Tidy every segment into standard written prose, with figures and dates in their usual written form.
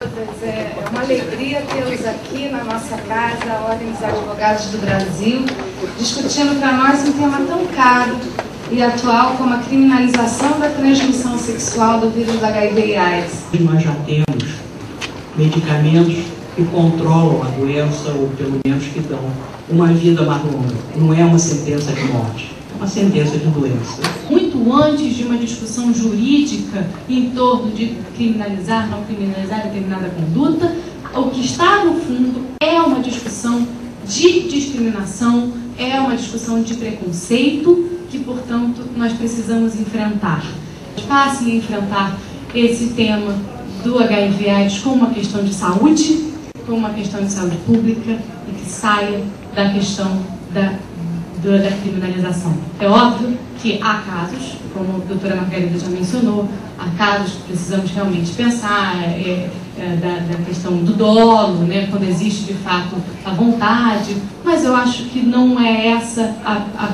É uma alegria tê-los aqui na nossa casa, a Ordem dos Advogados do Brasil, discutindo para nós um tema tão caro e atual como a criminalização da transmissão sexual do vírus HIV e AIDS. Nós já temos medicamentos que controlam a doença, ou pelo menos que dão uma vida mais longa. Não é uma sentença de morte, é uma sentença de doença. Muito antes de uma discussão jurídica em torno de criminalizar, não criminalizar determinada conduta, o que está no fundo é uma discussão de discriminação, é uma discussão de preconceito que, portanto, nós precisamos enfrentar. É fácil enfrentar esse tema do HIV/AIDS como uma questão de saúde, como uma questão de saúde pública e que saia da questão da criminalização. É óbvio que há casos, como a doutora Margarida já mencionou, há casos que precisamos realmente pensar da questão do dolo, né, quando existe de fato a vontade, mas eu acho que não é essa a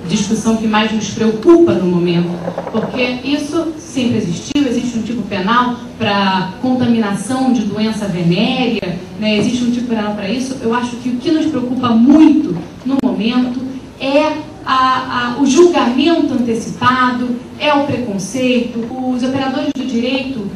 discussão que mais nos preocupa no momento, porque isso sempre existiu, existe um tipo penal para contaminação de doença venérea, né, existe um tipo penal para isso. Eu acho que o que nos preocupa muito no momento é o julgamento antecipado, é o preconceito. Os operadores do direito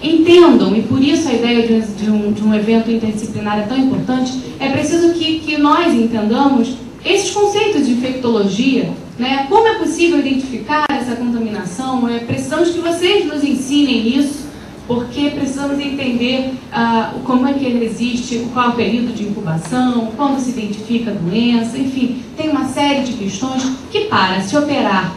entendam, e por isso a ideia de um evento interdisciplinar é tão importante. É preciso que nós entendamos esses conceitos de infectologia, né? Como é possível identificar essa contaminação? Precisamos que vocês nos ensinem isso, porque precisamos entender como é que ele existe, qual é o período de incubação, quando se identifica a doença, enfim, tem uma série de questões que, para se operar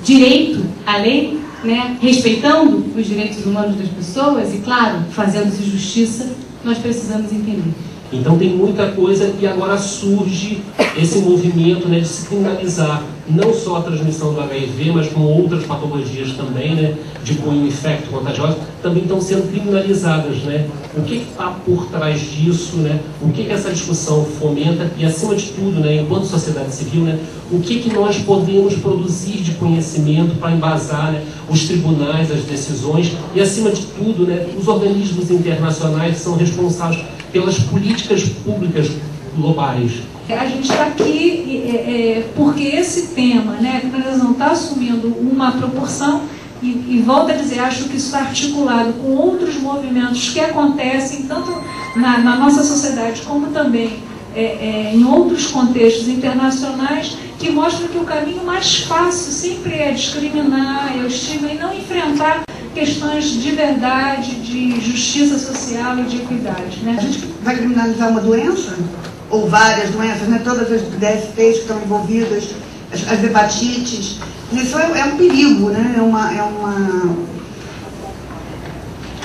direito à lei, né, respeitando os direitos humanos das pessoas e, claro, fazendo-se justiça, nós precisamos entender. Então tem muita coisa e agora surge esse movimento, né, de se criminalizar não só a transmissão do HIV, mas com outras patologias também, né, de cunho infecto-contagioso, também estão sendo criminalizadas, né? O que está por trás disso, né? O que essa discussão fomenta e, acima de tudo, né, enquanto sociedade civil, né, o que nós podemos produzir de conhecimento para embasar, né, os tribunais, as decisões e, acima de tudo, né, os organismos internacionais que são responsáveis pelas políticas públicas globais. A gente está aqui porque esse tema, né, a criminalização está assumindo uma proporção e volto a dizer, acho que isso está articulado com outros movimentos que acontecem tanto na nossa sociedade como também em outros contextos internacionais, que mostram que o caminho mais fácil sempre é discriminar, é o estigma e não enfrentar questões de verdade, de justiça social e de equidade, né? A gente vai criminalizar uma doença, ou várias doenças, né? Todas as DSTs que estão envolvidas, as hepatites. Isso é um perigo, né?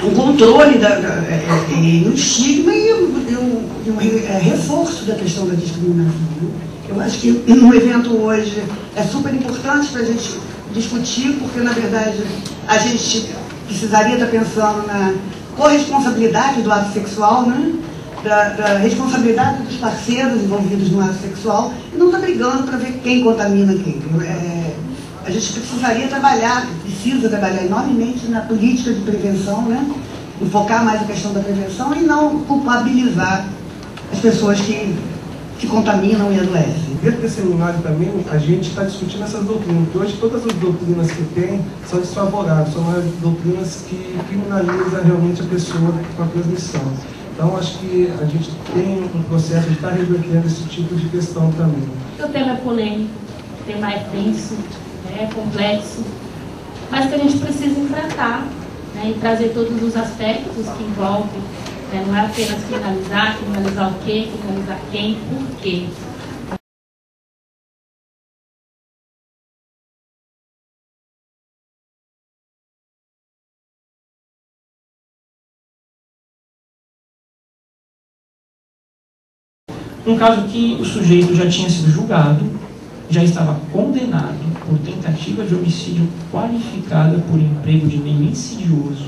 Um controle um estigma e um reforço da questão da discriminação, né? Eu acho que um evento hoje é super importante para a gente discutir, porque, na verdade, a gente precisaria estar pensando na corresponsabilidade do ato sexual, né? Da responsabilidade dos parceiros envolvidos no ato sexual, e não está brigando para ver quem contamina quem. A gente precisa trabalhar enormemente na política de prevenção, né? Enfocar mais a questão da prevenção e não culpabilizar as pessoas que contaminam e adoecem. Dentro desse seminário também, a gente está discutindo essas doutrinas, porque hoje todas as doutrinas que tem são desfavoráveis, são doutrinas que criminalizam realmente a pessoa com a transmissão. Então, acho que a gente tem um processo de estar revertendo esse tipo de questão também. O tema é polêmico, o tema é denso, é complexo, mas que a gente precisa enfrentar, né, e trazer todos os aspectos que envolvem. Não é apenas criminalizar o quê, criminalizar quem, por quê. Um caso que o sujeito já tinha sido julgado, já estava condenado por tentativa de homicídio qualificada por emprego de meio insidioso,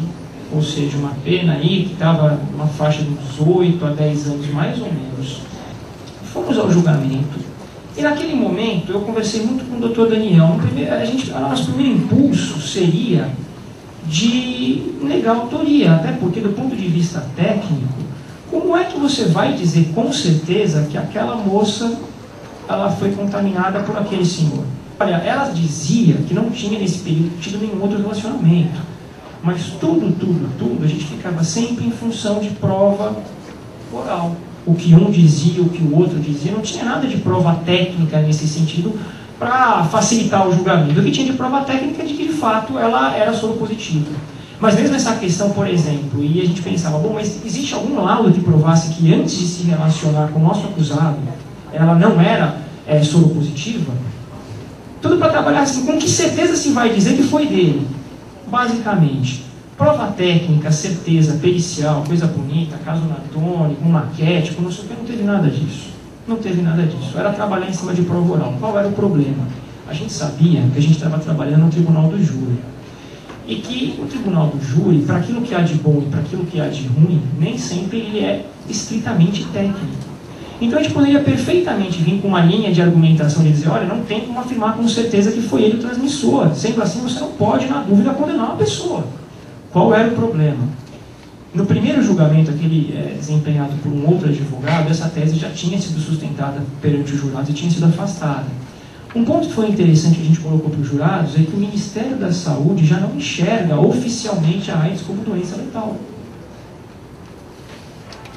ou seja, uma pena aí que estava numa faixa de uns 8 a 10 anos, mais ou menos. Fomos ao julgamento, e naquele momento eu conversei muito com o Dr. Daniel. O nosso primeiro impulso seria de negar a autoria, até porque do ponto de vista técnico, como é que você vai dizer com certeza que aquela moça ela foi contaminada por aquele senhor? Olha, ela dizia que não tinha nesse período tido nenhum outro relacionamento, mas tudo, a gente ficava sempre em função de prova oral. O que um dizia, o que o outro dizia, não tinha nada de prova técnica nesse sentido para facilitar o julgamento. O que tinha de prova técnica é de que, de fato, ela era soropositiva. Mas mesmo essa questão, por exemplo, e a gente pensava, bom, mas existe algum laudo que provasse que antes de se relacionar com o nosso acusado, ela não era soropositiva? Tudo para trabalhar assim, com que certeza se vai dizer que foi dele? Basicamente, prova técnica, certeza, pericial, coisa bonita, caso anatômico, maquético, não sei o que, não teve nada disso. Não teve nada disso. Era trabalhar em cima de prova oral. Qual era o problema? A gente sabia que a gente estava trabalhando no tribunal do júri. E que o tribunal do júri, para aquilo que há de bom e para aquilo que há de ruim, nem sempre ele é estritamente técnico. Então a gente poderia perfeitamente vir com uma linha de argumentação de dizer, olha, não tem como afirmar com certeza que foi ele o transmissor. Sendo assim, você não pode, na dúvida, condenar uma pessoa. Qual era o problema? No primeiro julgamento, aquele desempenhado por um outro advogado, essa tese já tinha sido sustentada perante os jurados e tinha sido afastada. Um ponto que foi interessante que a gente colocou para os jurados é que o Ministério da Saúde já não enxerga oficialmente a AIDS como doença letal.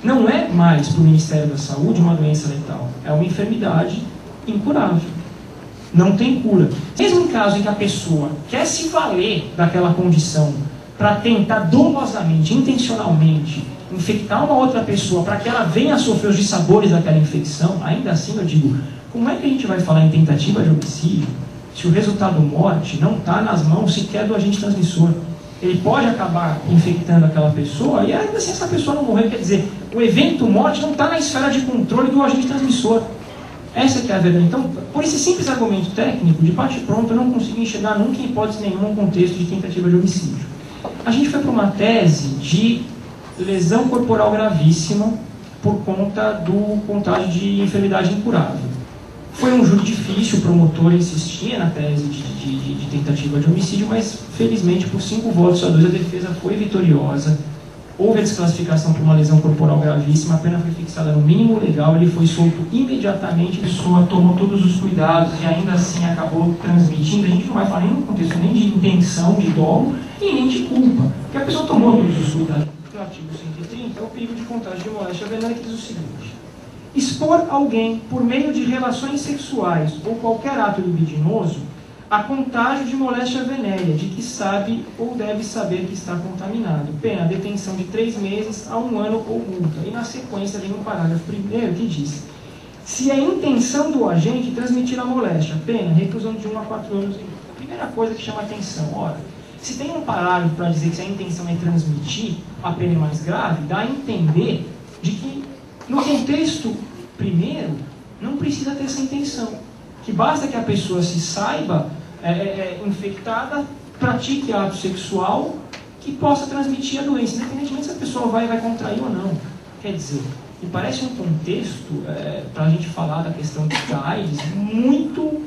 Não é mais para o Ministério da Saúde uma doença letal, é uma enfermidade incurável. Não tem cura. Mesmo em caso em que a pessoa quer se valer daquela condição para tentar dolosamente, intencionalmente, infectar uma outra pessoa para que ela venha a sofrer os dissabores daquela infecção, ainda assim eu digo, como é que a gente vai falar em tentativa de homicídio se o resultado morte não está nas mãos sequer do agente transmissor? Ele pode acabar infectando aquela pessoa e ainda assim essa pessoa não morrer. Quer dizer, o evento morte não está na esfera de controle do agente transmissor. Essa que é a verdade. Então, por esse simples argumento técnico, de bate-pronto, eu não consegui enxergar nunca em hipótese nenhuma um contexto de tentativa de homicídio. A gente foi para uma tese de lesão corporal gravíssima por conta do contágio de enfermidade incurável. Foi um júri difícil, o promotor insistia na tese de tentativa de homicídio, mas felizmente por 5 votos a 2 a defesa foi vitoriosa. Houve a desclassificação por uma lesão corporal gravíssima, a pena foi fixada no mínimo legal, ele foi solto imediatamente, a pessoa tomou todos os cuidados e ainda assim acabou transmitindo. A gente não vai falar nem no contexto nem de intenção, de dolo e nem de culpa, porque a pessoa tomou todos os cuidados. No artigo 130, o perigo de contágio de moléstia venérea diz o seguinte: expor alguém por meio de relações sexuais ou qualquer ato libidinoso a contágio de moléstia venérea, de que sabe ou deve saber que está contaminado. Pena, detenção de 3 meses a 1 ano ou multa. E na sequência vem um parágrafo primeiro que diz: se a intenção do agente transmitir a moléstia, pena, reclusão de 1 a 4 anos em multa. A primeira coisa que chama atenção, ora, se tem um parágrafo para dizer que se a intenção é transmitir, a pena é mais grave, dá a entender de que no contexto primeiro, não precisa ter essa intenção. Que basta que a pessoa se saiba infectada, pratique ato sexual que possa transmitir a doença, independentemente se a pessoa vai contrair ou não. Quer dizer, me parece um contexto, para a gente falar da questão da AIDS, muito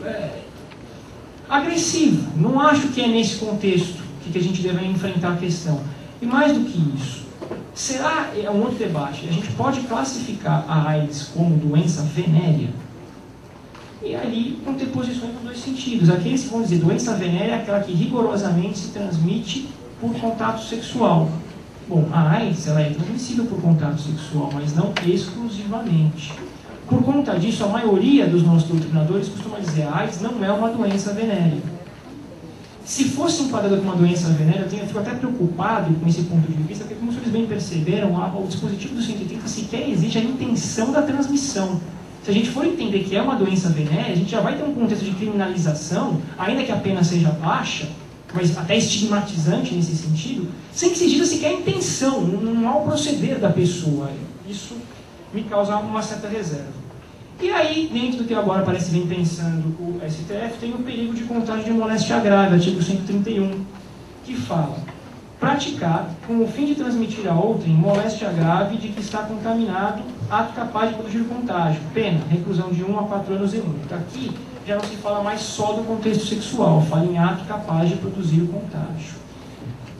agressivo. Não acho que é nesse contexto que a gente deve enfrentar a questão. E mais do que isso, será, é um outro debate, a gente pode classificar a AIDS como doença venérea? E ali vão ter posições nos 2 sentidos. Aqueles que vão dizer doença venérea é aquela que rigorosamente se transmite por contato sexual. Bom, a AIDS ela é transmissível por contato sexual, mas não exclusivamente. Por conta disso, a maioria dos nossos doutrinadores costuma dizer que a AIDS não é uma doença venérea. Se fosse enquadrada como uma doença venérea, eu fico até preocupado com esse ponto de vista, porque, como vocês bem perceberam, o dispositivo do 130 sequer exige a intenção da transmissão. Se a gente for entender que é uma doença venérea, a gente já vai ter um contexto de criminalização, ainda que a pena seja baixa, mas até estigmatizante nesse sentido, sem que se diga sequer a intenção, um mau proceder da pessoa. Isso me causa uma certa reserva. E aí, dentro do que agora parece vir pensando o STF, tem o perigo de contágio de moléstia grave, artigo 131, que fala: praticar, com o fim de transmitir a outrem, moléstia grave de que está contaminado, ato capaz de produzir contágio. Pena, reclusão de 1 a 4 anos e multa. Aqui já não se fala mais só do contexto sexual, fala em ato capaz de produzir o contágio.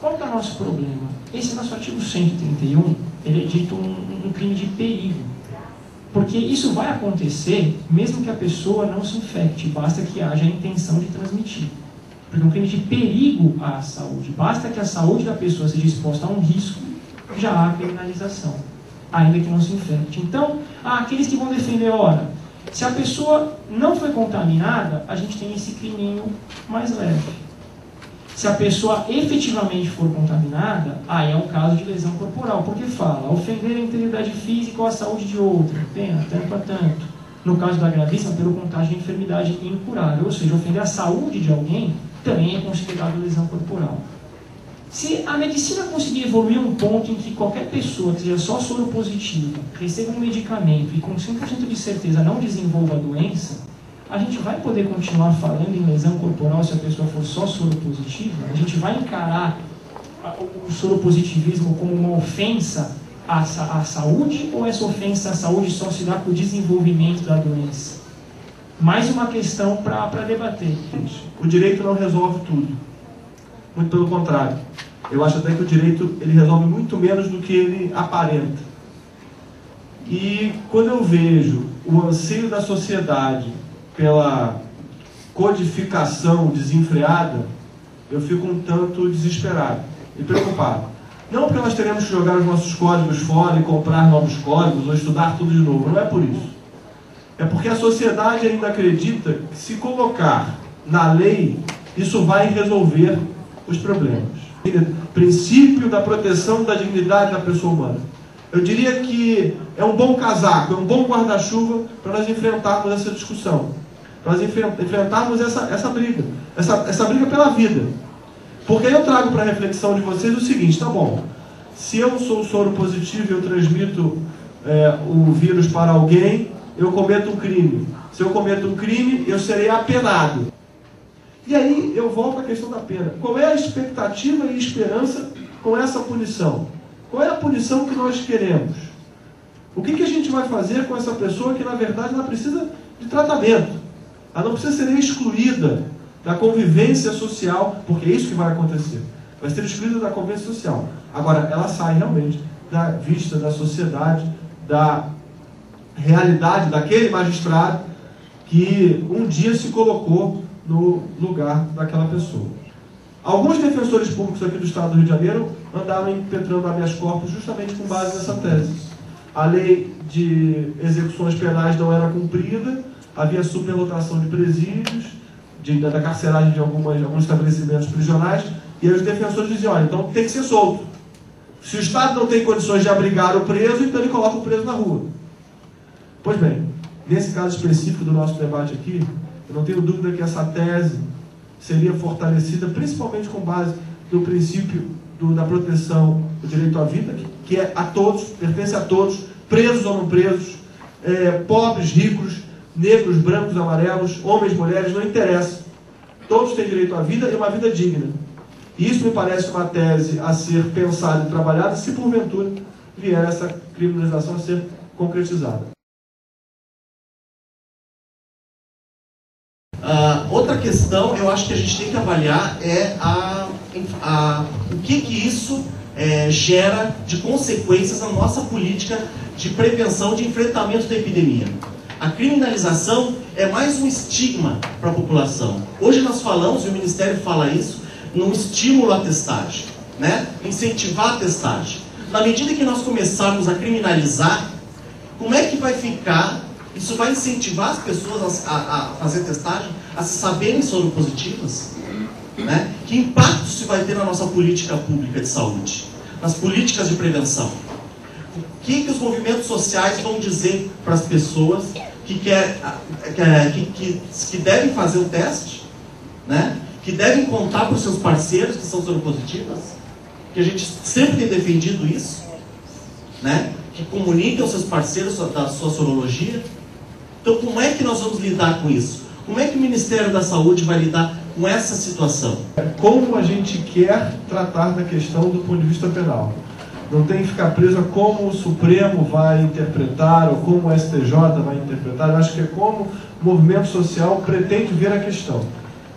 qual que é o nosso problema? Esse nosso artigo 131, ele é dito um crime de perigo. Porque isso vai acontecer mesmo que a pessoa não se infecte, basta que haja a intenção de transmitir. Porque um crime de perigo à saúde, basta que a saúde da pessoa seja exposta a um risco, já há criminalização, ainda que não se infecte. Então, aqueles que vão defender, ora, se a pessoa não foi contaminada, a gente tem esse criminho mais leve. Se a pessoa efetivamente for contaminada, aí é um caso de lesão corporal, porque fala, ofender a integridade física ou a saúde de outra, pena, tanto a tanto. No caso da gravíssima, pelo contágio de enfermidade incurável, ou seja, ofender a saúde de alguém também é considerado lesão corporal. Se a medicina conseguir evoluir um ponto em que qualquer pessoa que seja só soropositiva, receba um medicamento e com 100% de certeza não desenvolva a doença, a gente vai poder continuar falando em lesão corporal se a pessoa for só soropositiva? A gente vai encarar o soropositivismo como uma ofensa à saúde, ou essa ofensa à saúde só se dá com o desenvolvimento da doença? Mais uma questão para debater. O direito não resolve tudo. Muito pelo contrário. Eu acho até que o direito ele resolve muito menos do que ele aparenta. E quando eu vejo o anseio da sociedade pela codificação desenfreada, eu fico um tanto desesperado e preocupado. Não porque nós teremos que jogar os nossos códigos fora e comprar novos códigos ou estudar tudo de novo, não é por isso. É porque a sociedade ainda acredita que se colocar na lei, isso vai resolver os problemas. Princípio da proteção da dignidade da pessoa humana. Eu diria que é um bom casaco, é um bom guarda-chuva para nós enfrentarmos essa discussão. Para nós enfrentarmos essa briga. Essa briga pela vida. Porque aí eu trago para a reflexão de vocês o seguinte, tá bom, se eu sou soro positivo e eu transmito o vírus para alguém, eu cometo um crime. Se eu cometo um crime, eu serei apenado. E aí eu volto à questão da pena. Qual é a expectativa e esperança com essa punição? Qual é a punição que nós queremos? O que a gente vai fazer com essa pessoa que, na verdade, ela precisa de tratamento? Ela não precisa ser excluída da convivência social, porque é isso que vai acontecer. Vai ser excluída da convivência social. Agora, ela sai realmente da vista da sociedade, da realidade daquele magistrado que um dia se colocou no lugar daquela pessoa. Alguns defensores públicos aqui do Estado do Rio de Janeiro andaram impetrando habeas corpus justamente com base nessa tese. A lei de execuções penais não era cumprida, havia superlotação de presídios, da carceragem de alguns estabelecimentos prisionais, e aí os defensores diziam, olha, então tem que ser solto. Se o Estado não tem condições de abrigar o preso, então ele coloca o preso na rua. Pois bem, nesse caso específico do nosso debate aqui, eu não tenho dúvida que essa tese seria fortalecida principalmente com base no princípio da proteção do direito à vida, que é a todos, pertence a todos, presos ou não presos, pobres, ricos, negros, brancos, amarelos, homens, mulheres, não interessa. Todos têm direito à vida e uma vida digna. E isso me parece uma tese a ser pensada e trabalhada se porventura vier essa criminalização a ser concretizada. Outra questão, eu acho que a gente tem que avaliar é o que isso gera de consequências na nossa política de prevenção, de enfrentamento da epidemia. A criminalização é mais um estigma para a população. Hoje nós falamos, e o Ministério fala isso, num estímulo à testagem, né? Incentivar a testagem. Na medida que nós começarmos a criminalizar, como é que vai ficar? Isso vai incentivar as pessoas a fazer testagem, a se saberem soropositivas? Né? Que impacto isso vai ter na nossa política pública de saúde? Nas políticas de prevenção? O que os movimentos sociais vão dizer para as pessoas que devem fazer o teste, né? Que devem contar para os seus parceiros que são soropositivas? Que a gente sempre tem defendido isso, né? Que comuniquem aos seus parceiros da sua sorologia. Então, como é que nós vamos lidar com isso? Como é que o Ministério da Saúde vai lidar com essa situação? Como a gente quer tratar da questão do ponto de vista penal? Não tem que ficar preso a como o Supremo vai interpretar ou como o STJ vai interpretar. Eu acho que é como o movimento social pretende ver a questão.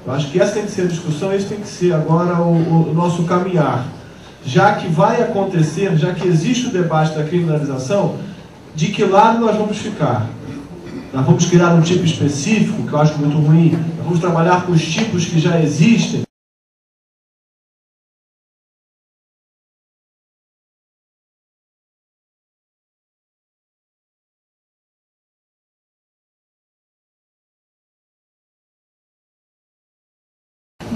Eu acho que essa tem que ser a discussão, esse tem que ser agora o nosso caminhar. já que vai acontecer, já que existe o debate da criminalização, de que lado nós vamos ficar? Nós vamos criar um tipo específico, que eu acho muito ruim, nós vamos trabalhar com os tipos que já existem.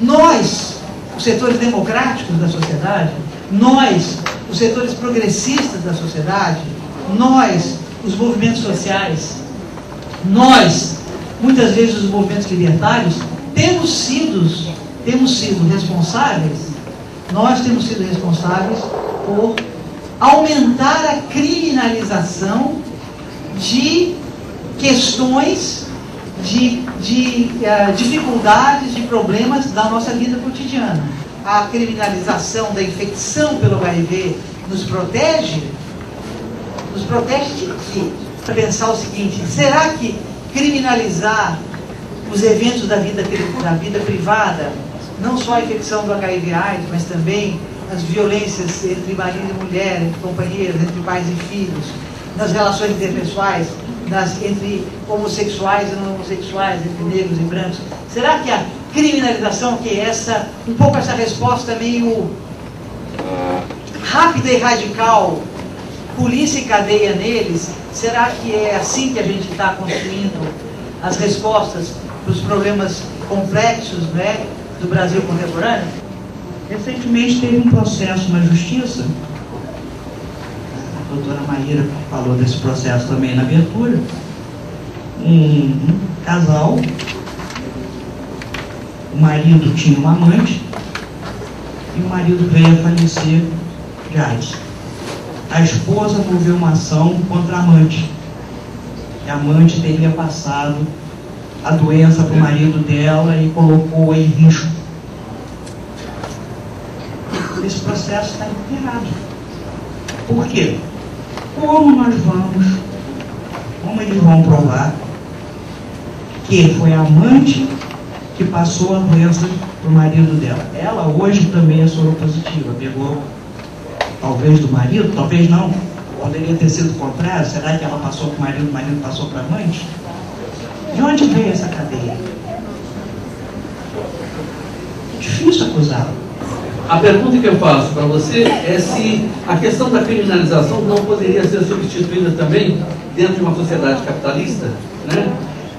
Nós, os setores democráticos da sociedade, nós, os setores progressistas da sociedade, nós, os movimentos sociais, nós, muitas vezes os movimentos libertários, temos sido responsáveis, nós temos sido responsáveis por aumentar a criminalização de questões, de dificuldades, de problemas da nossa vida cotidiana. A criminalização da infecção pelo HIV nos protege de quê? Para pensar o seguinte: será que criminalizar os eventos da vida privada, não só a infecção do HIV/AIDS, mas também as violências entre marido e mulher, entre companheiros, entre pais e filhos, nas relações interpessoais, entre homossexuais e não homossexuais, entre negros e brancos, será que a criminalização, que é um pouco essa resposta meio rápida e radical, polícia e cadeia neles, será que é assim que a gente está construindo as respostas para os problemas complexos, né, do Brasil contemporâneo? Recentemente teve um processo na Justiça, a doutora Maíra falou desse processo também na abertura, um casal, o marido tinha uma amante e o marido veio a falecer de AIDS. A esposa moveu uma ação contra a amante. E a amante teria passado a doença para o marido dela e colocou em risco. Esse processo está enterrado. Por quê? Como eles vão provar que foi a amante que passou a doença para o marido dela? Ela hoje também é soropositiva, pegou talvez do marido, talvez não, poderia ter sido o contrário. Será que ela passou para o marido passou para a amante? De onde veio essa cadeia? É difícil acusá-la. A pergunta que eu faço para você é se a questão da criminalização não poderia ser substituída também, dentro de uma sociedade capitalista, né,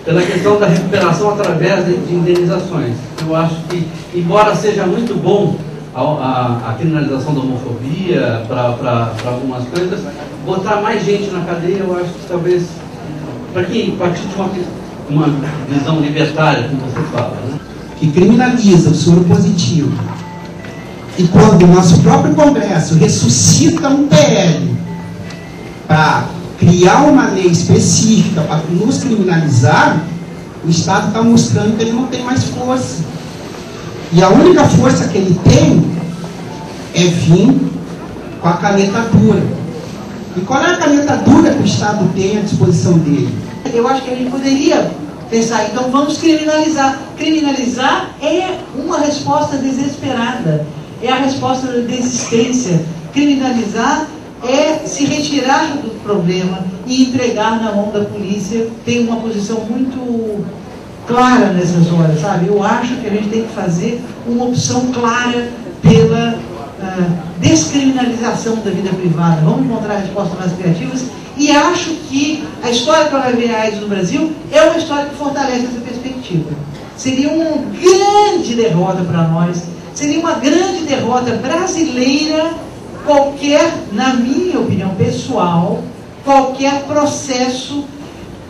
pela questão da recuperação através de indenizações. Eu acho que, embora seja muito bom a criminalização da homofobia para algumas coisas, botar mais gente na cadeia, eu acho que talvez, para quem partir de uma visão libertária, como você fala, né? Que criminaliza o soro positivo, e quando o nosso próprio Congresso ressuscita um PL para criar uma lei específica para nos criminalizar, o Estado está mostrando que ele não tem mais força. E a única força que ele tem é vir com a caneta dura. E qual é a caneta dura que o Estado tem à disposição dele? Eu acho que a gente poderia pensar, então vamos criminalizar. Criminalizar é uma resposta desesperada. É a resposta da desistência. Criminalizar é se retirar do problema e entregar na mão da polícia. Tem uma posição muito clara nessas horas, sabe? Eu acho que a gente tem que fazer uma opção clara pela descriminalização da vida privada. Vamos encontrar respostas mais criativas. E acho que a história do HIV/AIDS no Brasil é uma história que fortalece essa perspectiva. Seria uma grande derrota para nós. Seria uma grande derrota brasileira na minha opinião pessoal, qualquer processo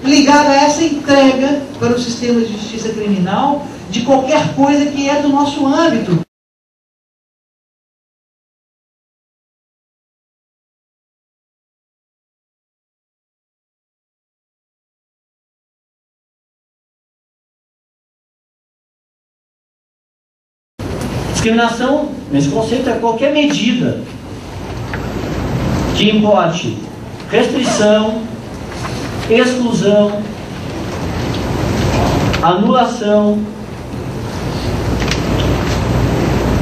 ligado a essa entrega para o sistema de justiça criminal de qualquer coisa que é do nosso âmbito. Discriminação, nesse conceito, é qualquer medida que impote restrição, exclusão, anulação,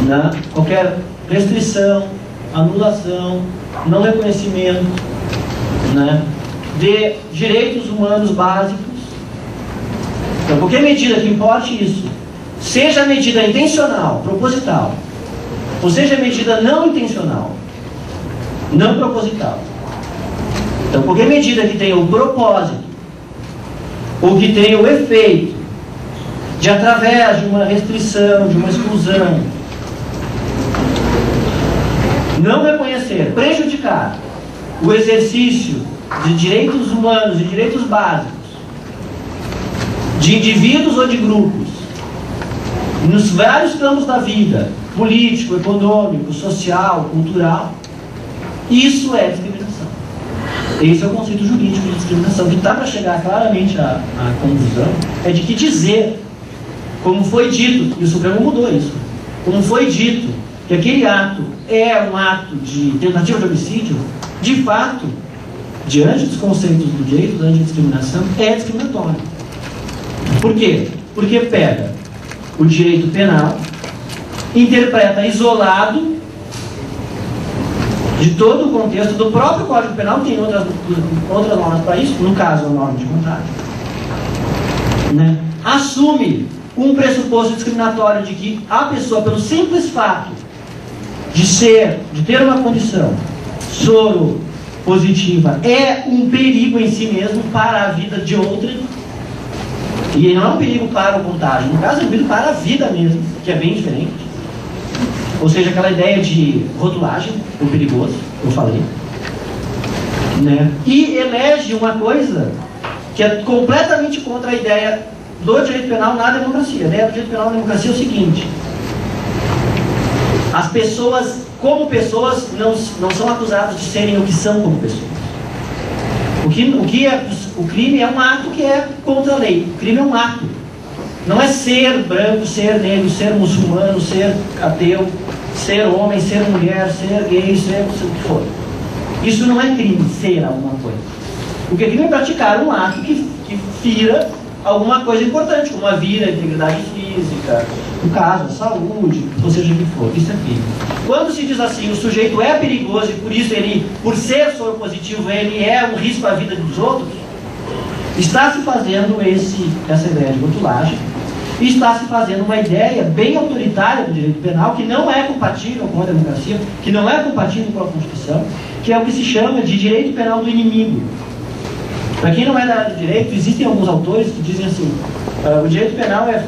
né? Qualquer restrição, anulação, não reconhecimento, né, de direitos humanos básicos. Então, qualquer medida que importe isso, seja medida intencional, proposital, ou seja medida não intencional, não proposital. Então, qualquer medida que tenha o propósito, ou que tenha o efeito de, através de uma restrição, de uma exclusão, não reconhecer, prejudicar o exercício de direitos humanos e direitos básicos de indivíduos ou de grupos nos vários campos da vida, político, econômico, social, cultural, isso é discriminação. Esse é o conceito jurídico de discriminação, que está para chegar claramente à conclusão, é de que dizer, como foi dito, e o Supremo mudou isso, como foi dito que aquele ato é um ato de tentativa de homicídio, de fato, diante dos conceitos do direito da antidiscriminação, é discriminatório. Por quê? Porque pega o direito penal, interpreta isolado de todo o contexto do próprio Código Penal, tem outras normas para isso, no caso a norma de contrário, né? Assume um pressuposto discriminatório de que a pessoa, pelo simples fato de ter uma condição soro positiva, é um perigo em si mesmo para a vida de outra, e não é um perigo para o contágio, no caso é um perigo para a vida mesmo, que é bem diferente. Ou seja, aquela ideia de rotulagem, o perigoso, eu falei, né? E elege uma coisa que é completamente contra a ideia do direito penal na democracia. A ideia do direito penal na democracia é o seguinte: as pessoas, como pessoas, não são acusadas de serem o que são como pessoas. O crime é um ato que é contra a lei. O crime é um ato. Não é ser branco, ser negro, ser muçulmano, ser ateu, ser homem, ser mulher, ser gay, ser o que for. Isso não é crime, ser alguma coisa. O que é crime é praticar um ato que fira alguma coisa importante, como a vida, a integridade física, no caso, a saúde, ou seja o que for. Isso é crime. Quando se diz assim, o sujeito é perigoso e por isso ele, por ser soro positivo, ele é um risco à vida dos outros, está se fazendo essa ideia de rotulagem, e está se fazendo uma ideia bem autoritária do direito penal, que não é compatível com a democracia, que não é compatível com a Constituição, que é o que se chama de direito penal do inimigo. Para quem não é da área do direito, existem alguns autores que dizem assim: o direito penal é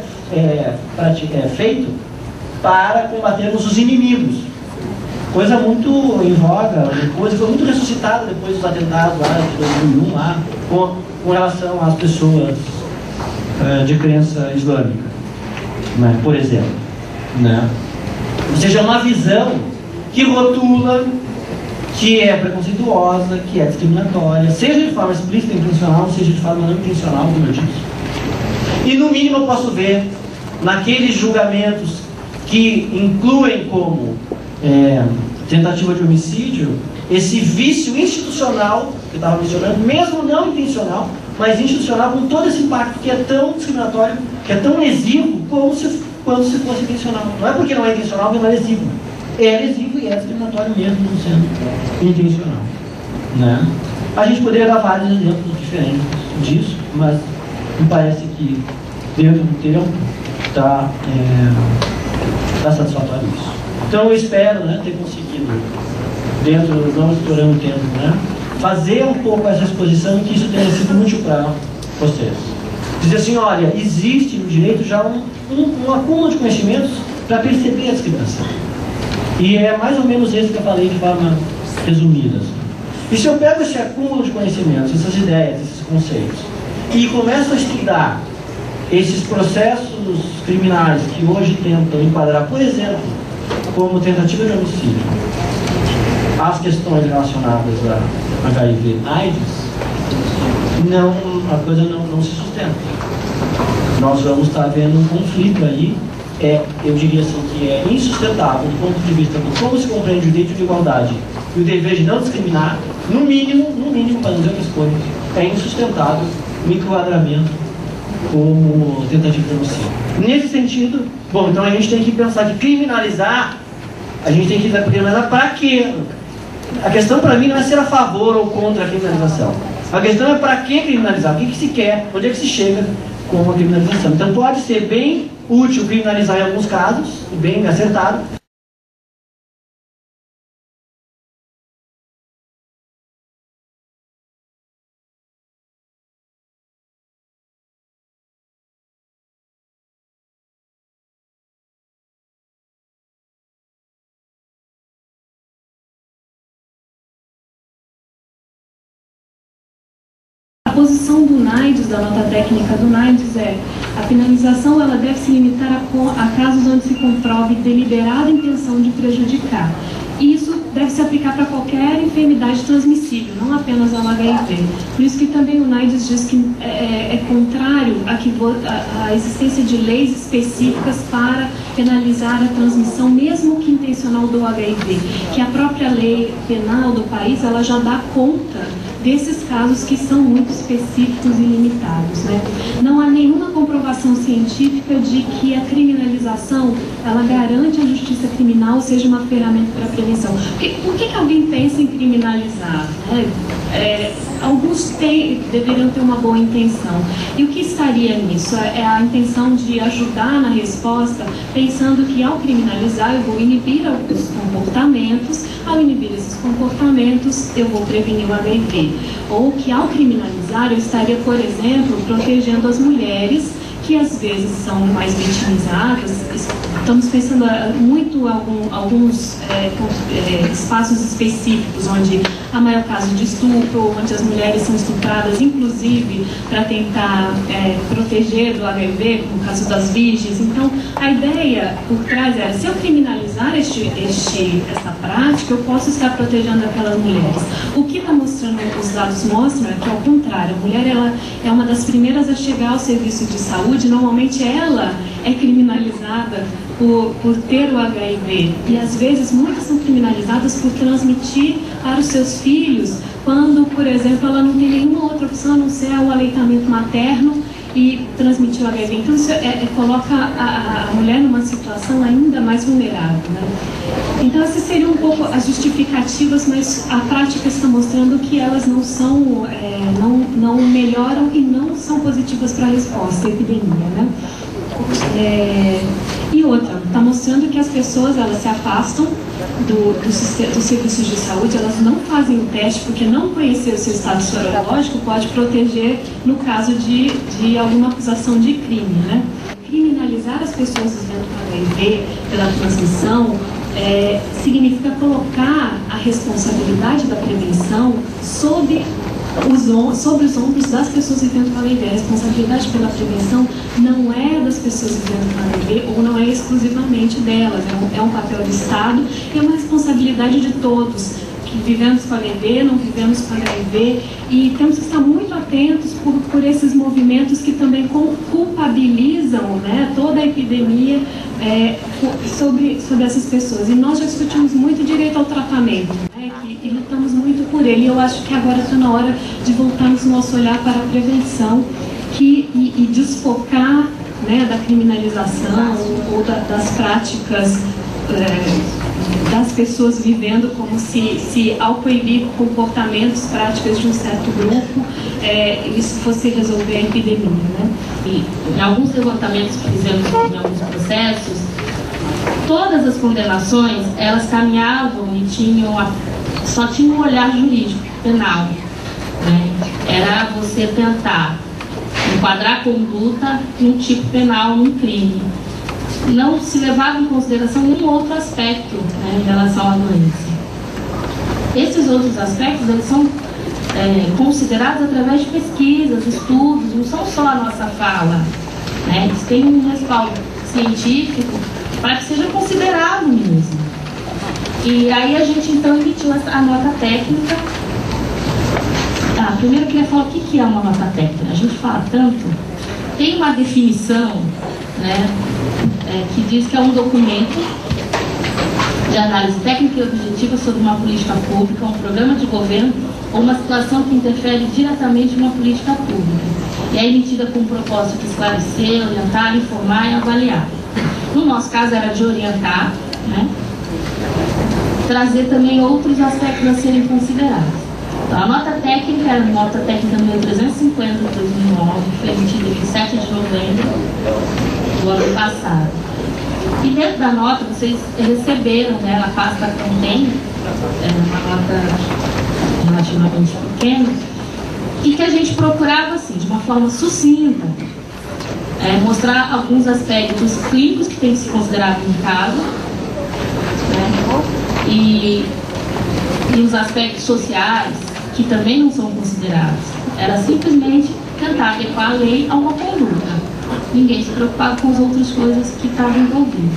feito para combatermos os inimigos. Coisa muito em voga, coisa que foi muito ressuscitada depois dos atentados lá de 2001, lá, com relação às pessoas de crença islâmica, né, por exemplo. Né? Ou seja, é uma visão que rotula, que é preconceituosa, que é discriminatória, seja de forma explícita e intencional, seja de forma não intencional, como eu disse. E no mínimo eu posso ver naqueles julgamentos que incluem como tentativa de homicídio esse vício institucional que eu estava mencionando, mesmo não intencional, mas institucional, com todo esse impacto que é tão discriminatório, que é tão lesivo, quanto se fosse intencional. Não é porque não é intencional que não é lesivo. É lesivo e é discriminatório mesmo, não sendo intencional. Né? A gente poderia dar vários exemplos diferentes disso, mas me parece que dentro do tempo está satisfatório isso. Então eu espero, né, ter conseguido, não estourando o tempo, né, fazer um pouco essa exposição e que isso tenha sido útil para vocês. Dizer assim, olha, existe no direito já um acúmulo de conhecimentos para perceber a discriminação. E é mais ou menos esse que eu falei de forma resumida. E se eu pego esse acúmulo de conhecimentos, essas ideias, esses conceitos, e começo a estudar esses processos criminais que hoje tentam enquadrar, por exemplo, como tentativa de homicídio, as questões relacionadas a HIV/AIDS, a coisa não se sustenta. Nós vamos estar vendo um conflito aí, eu diria assim, que é insustentável do ponto de vista de como se compreende o direito de igualdade e o dever de não discriminar, no mínimo, para não dizer outras coisas, é insustentável o enquadramento como tentativa de homicídio. Nesse sentido, bom, então a gente tem que pensar que criminalizar A gente tem que criminalizar para quê? A questão para mim não é ser a favor ou contra a criminalização. A questão é para que criminalizar, o que se quer, onde é que se chega com a criminalização. Então pode ser bem útil criminalizar em alguns casos, bem acertado. A posição do NAIDS, da nota técnica do NAIDS, é: a penalização ela deve se limitar a casos onde se comprove deliberada intenção de prejudicar. E isso deve se aplicar para qualquer enfermidade transmissível, não apenas ao HIV. Por isso que também o NAIDS diz que é contrário à existência de leis específicas para penalizar a transmissão, mesmo que intencional, do HIV, que a própria lei penal do país ela já dá conta desses casos que são muito específicos e limitados, né? Não há nenhuma comprovação científica de que a criminalização ela garante a justiça criminal, seja uma ferramenta para prevenção. Por que alguém pensa em criminalizar, né? Alguns deveriam ter uma boa intenção. E o que estaria nisso? É a intenção de ajudar na resposta, pensando que ao criminalizar eu vou inibir alguns comportamentos, ao inibir esses comportamentos eu vou prevenir o HIV. Ou que ao criminalizar eu estaria, por exemplo, protegendo as mulheres que às vezes são mais vitimizadas. Estamos pensando muito em alguns espaços específicos onde há maior caso de estupro, onde as mulheres são estupradas, inclusive para tentar proteger do HIV, no caso das virgens. Então, a ideia por trás era: se eu criminalizar essa prática, eu posso estar protegendo aquelas mulheres. O que está mostrando, os dados mostram, é que, ao contrário, a mulher ela é uma das primeiras a chegar ao serviço de saúde. Normalmente ela é criminalizada por ter o HIV, e às vezes muitas são criminalizadas por transmitir para os seus filhos, quando, por exemplo, ela não tem nenhuma outra opção a não ser o aleitamento materno e transmitir o HIV. Então isso coloca a mulher numa situação ainda mais vulnerável, né? Então essas seriam um pouco as justificativas, mas a prática está mostrando que elas não são, não melhoram e não são positivas para a resposta à epidemia, né? E outra, está mostrando que as pessoas elas se afastam dos serviços de saúde, elas não fazem o teste porque não conhecer o seu status sorológico pode proteger no caso de alguma acusação de crime, né? Criminalizar as pessoas vivendo com HIV pela transmissão significa colocar a responsabilidade da prevenção sobre os ombros das pessoas vivendo com HIV. A responsabilidade pela prevenção não é das pessoas vivendo com HIV, ou não é exclusivamente delas, é um papel do Estado e é uma responsabilidade de todos, que vivemos com HIV, não vivemos com HIV, e temos que estar muito atentos por esses movimentos que também culpabilizam, né, toda a epidemia sobre essas pessoas. E nós já discutimos muito direito ao tratamento, né, e lutamos muito por ele. E eu acho que agora está na hora de voltarmos o nosso olhar para a prevenção e desfocar, né, da criminalização ou das práticas das pessoas vivendo como se ao coibir comportamentos, práticas de um certo grupo, isso fosse resolver a epidemia, né? E em alguns levantamentos que fizemos em alguns processos, todas as condenações, elas caminhavam e só tinham um olhar jurídico, penal, né? Era você tentar enquadrar a conduta em um tipo penal, num crime. Não se levava em consideração nenhum outro aspecto, né, em relação à doença. Esses outros aspectos, eles são considerados através de pesquisas, estudos, não são só a nossa fala, né? Eles têm um respaldo científico para que seja considerado mesmo. E aí a gente então emitiu a nota técnica. Primeiro eu queria falar o que é uma nota técnica. A gente fala tanto, tem uma definição, né, que diz que é um documento de análise técnica e objetiva sobre uma política pública, um programa de governo ou uma situação que interfere diretamente numa política pública. E é emitida com o propósito de esclarecer, orientar, informar e avaliar. No nosso caso era de orientar, né? trazer também outros aspectos a serem considerados. Então, a nota técnica era a nota técnica número 350 de 2009, foi emitida em 7 de novembro do ano passado. E dentro da nota, vocês receberam, né, ela pasta contém, uma nota relativamente pequena, e que a gente procurava, assim, de uma forma sucinta, mostrar alguns aspectos clínicos que tem que ser considerado no caso, né, e os aspectos sociais, que também não são considerados. Era simplesmente tentar adequar a lei a uma conduta. Ninguém se preocupava com as outras coisas que estavam envolvidas.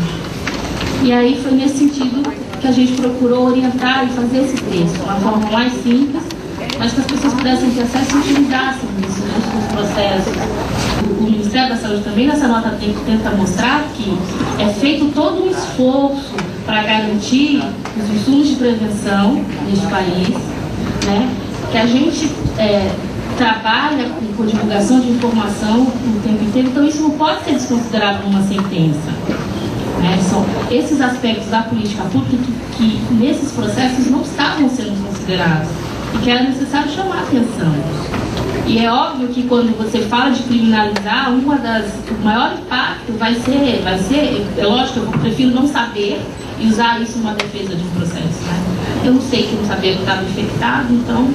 E aí foi nesse sentido que a gente procurou orientar e fazer esse texto de uma forma mais simples, mas que as pessoas pudessem ter acesso e utilizassem isso nos processos. O Ministério da Saúde também nessa nota tenta mostrar que é feito todo um esforço para garantir os insumos de prevenção neste país, né? Que a gente trabalha com divulgação de informação o tempo inteiro, então isso não pode ser desconsiderado numa sentença. Né? São esses aspectos da política pública que nesses processos não estavam sendo considerados e que era necessário chamar a atenção. E é óbvio que quando você fala de criminalizar, o maior impacto vai ser, é lógico, eu prefiro não saber e usar isso numa defesa de um processo. Né? Eu não sei que não sabia que estava infectado, então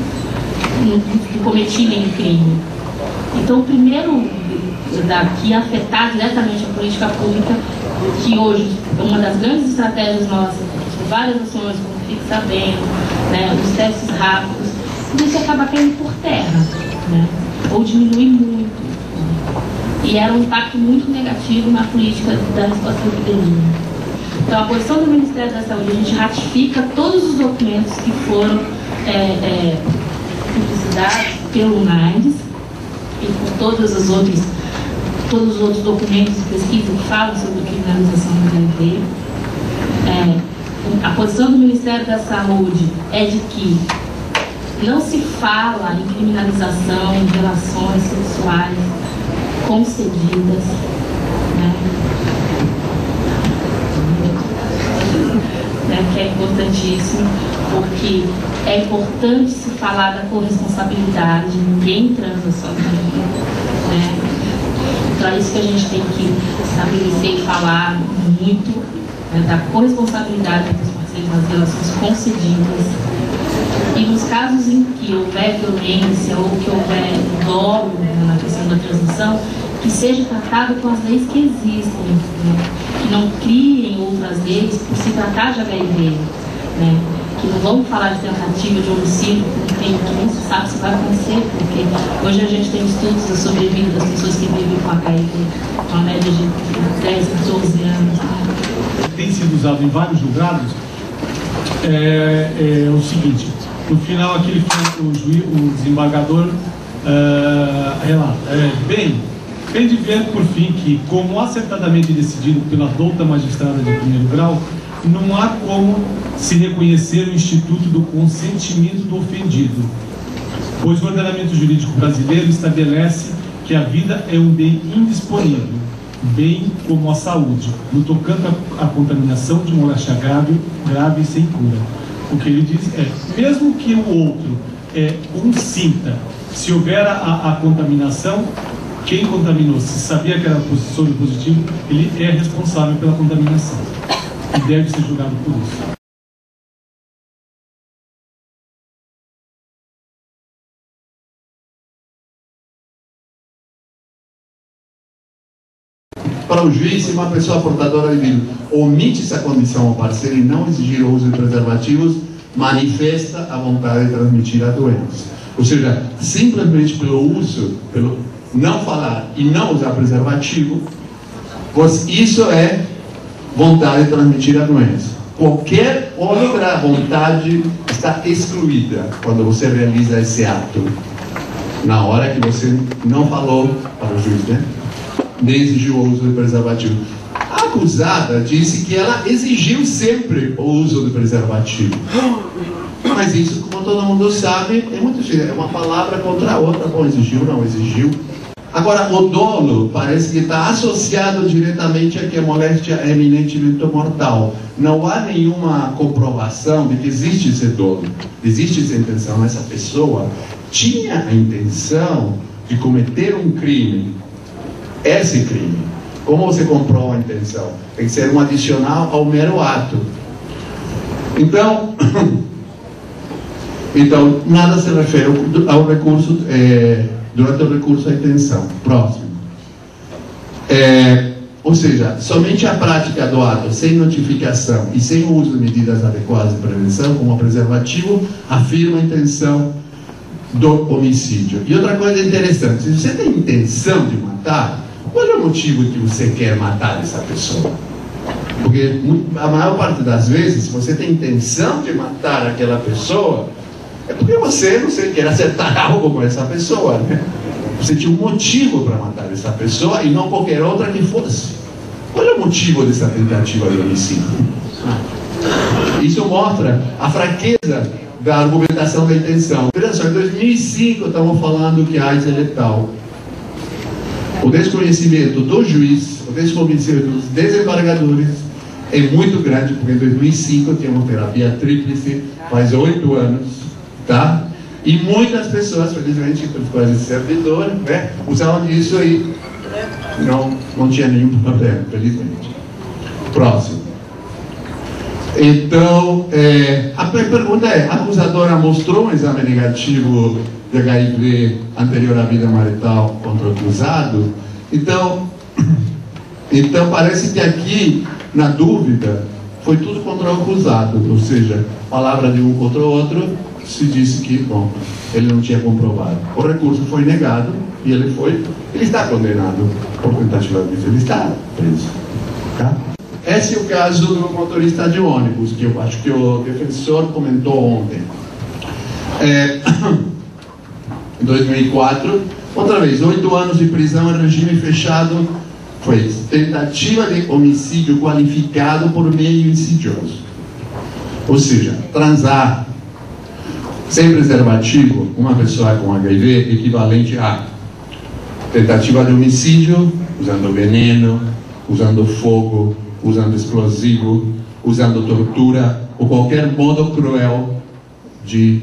não cometi nenhum crime. Então, o primeiro que afetar diretamente a política pública, que hoje é uma das grandes estratégias nossas, várias ações, como Fique Sabendo, né, os testes rápidos, isso acaba caindo por terra, né, ou diminui muito. E era um impacto muito negativo na política da resposta à epidemia. Então, a posição do Ministério da Saúde, a gente ratifica todos os documentos que foram publicitados pelo UNAIDS e por todos os outros documentos de pesquisa que falam sobre a criminalização do HIV. A posição do Ministério da Saúde é de que não se fala em criminalização de relações sexuais concedidas, né? Que é importantíssimo, porque é importante se falar da corresponsabilidade, ninguém transa sozinho, né? Então é isso que a gente tem que estabelecer e falar muito, né, da corresponsabilidade dos parceiros nas relações concedidas. E nos casos em que houver violência ou que houver dolo, né, na questão da transmissão, que seja tratado com as leis que existem, né? Que não criem outras leis por se tratar de HIV, né? Que não vamos falar de tentativa de homicídio, que nem se sabe se vai acontecer, porque hoje a gente tem estudos da sobrevida das pessoas que vivem com HIV, com uma média de 10, 14 anos. Né? Tem sido usado em vários julgados é o seguinte: no final aquele que o desembargador relata, bem de ver, por fim, que, como acertadamente decidido pela douta magistrada de primeiro grau, não há como se reconhecer o instituto do consentimento do ofendido, pois o ordenamento jurídico brasileiro estabelece que a vida é um bem indisponível, bem como a saúde, no tocante à contaminação de um moléstia grave e sem cura. O que ele diz é, mesmo que o outro sinta, se houver a contaminação, quem contaminou, se sabia que era soro positivo, ele é responsável pela contaminação e deve ser julgado por isso. Para o juiz, se uma pessoa portadora de vírus omite essa condição ao parceiro e não exigir o uso de preservativos, manifesta a vontade de transmitir a doença. Ou seja, simplesmente pelo uso, pelo não falar e não usar preservativo, pois isso é vontade de transmitir a doença. Qualquer outra vontade está excluída quando você realiza esse ato, na hora que você não falou para o juiz, né? Nem exigiu o uso de preservativo. A acusada disse que ela exigiu sempre o uso de preservativo. Mas isso, como todo mundo sabe, é muito é uma palavra contra a outra. Bom, exigiu, não exigiu. Agora, o dolo parece que está associado diretamente a que a moléstia é eminentemente mortal. Não há nenhuma comprovação de que existe esse dolo, existe essa intenção. Essa pessoa tinha a intenção de cometer um crime. Esse crime. Como você comprova a intenção? Tem que ser um adicional ao mero ato. Então, nada se refere ao recurso, durante o recurso à intenção. Próximo. Ou seja, somente a prática do ato sem notificação e sem o uso de medidas adequadas de prevenção, como o preservativo, afirma a intenção do homicídio. E outra coisa interessante, se você tem intenção de matar, qual é o motivo que você quer matar essa pessoa? Porque a maior parte das vezes, se você tem intenção de matar aquela pessoa, é porque você, não sei, quer acertar algo com essa pessoa, né? Você tinha um motivo para matar essa pessoa e não qualquer outra que fosse. Qual é o motivo dessa tentativa de homicídio? Isso mostra a fraqueza da argumentação da intenção. Veja só, em 2005 estamos falando que a AIDS é letal. O desconhecimento do juiz, o desconhecimento dos desembargadores é muito grande, porque em 2005 tínhamos terapia tríplice, faz 8 anos, tá? E muitas pessoas, felizmente, por causa de servidor, né, usavam disso e não tinha nenhum problema, felizmente. Próximo. Então, a pergunta é, a acusadora mostrou um exame negativo de HIV anterior à vida marital contra o acusado? Então parece que aqui, na dúvida, foi tudo contra o acusado, ou seja, palavra de um contra o outro, se disse que, bom, ele não tinha comprovado. O recurso foi negado e ele está condenado por tentativa de homicídio, ele está preso. Tá? Esse é o caso do motorista de ônibus, que eu acho que o defensor comentou ontem. Em 2004, outra vez, 8 anos de prisão em regime fechado, foi tentativa de homicídio qualificado por meio insidioso. Ou seja, transar sem preservativo uma pessoa com HIV equivalente a tentativa de homicídio usando veneno, usando fogo, usando explosivo, usando tortura ou qualquer modo cruel de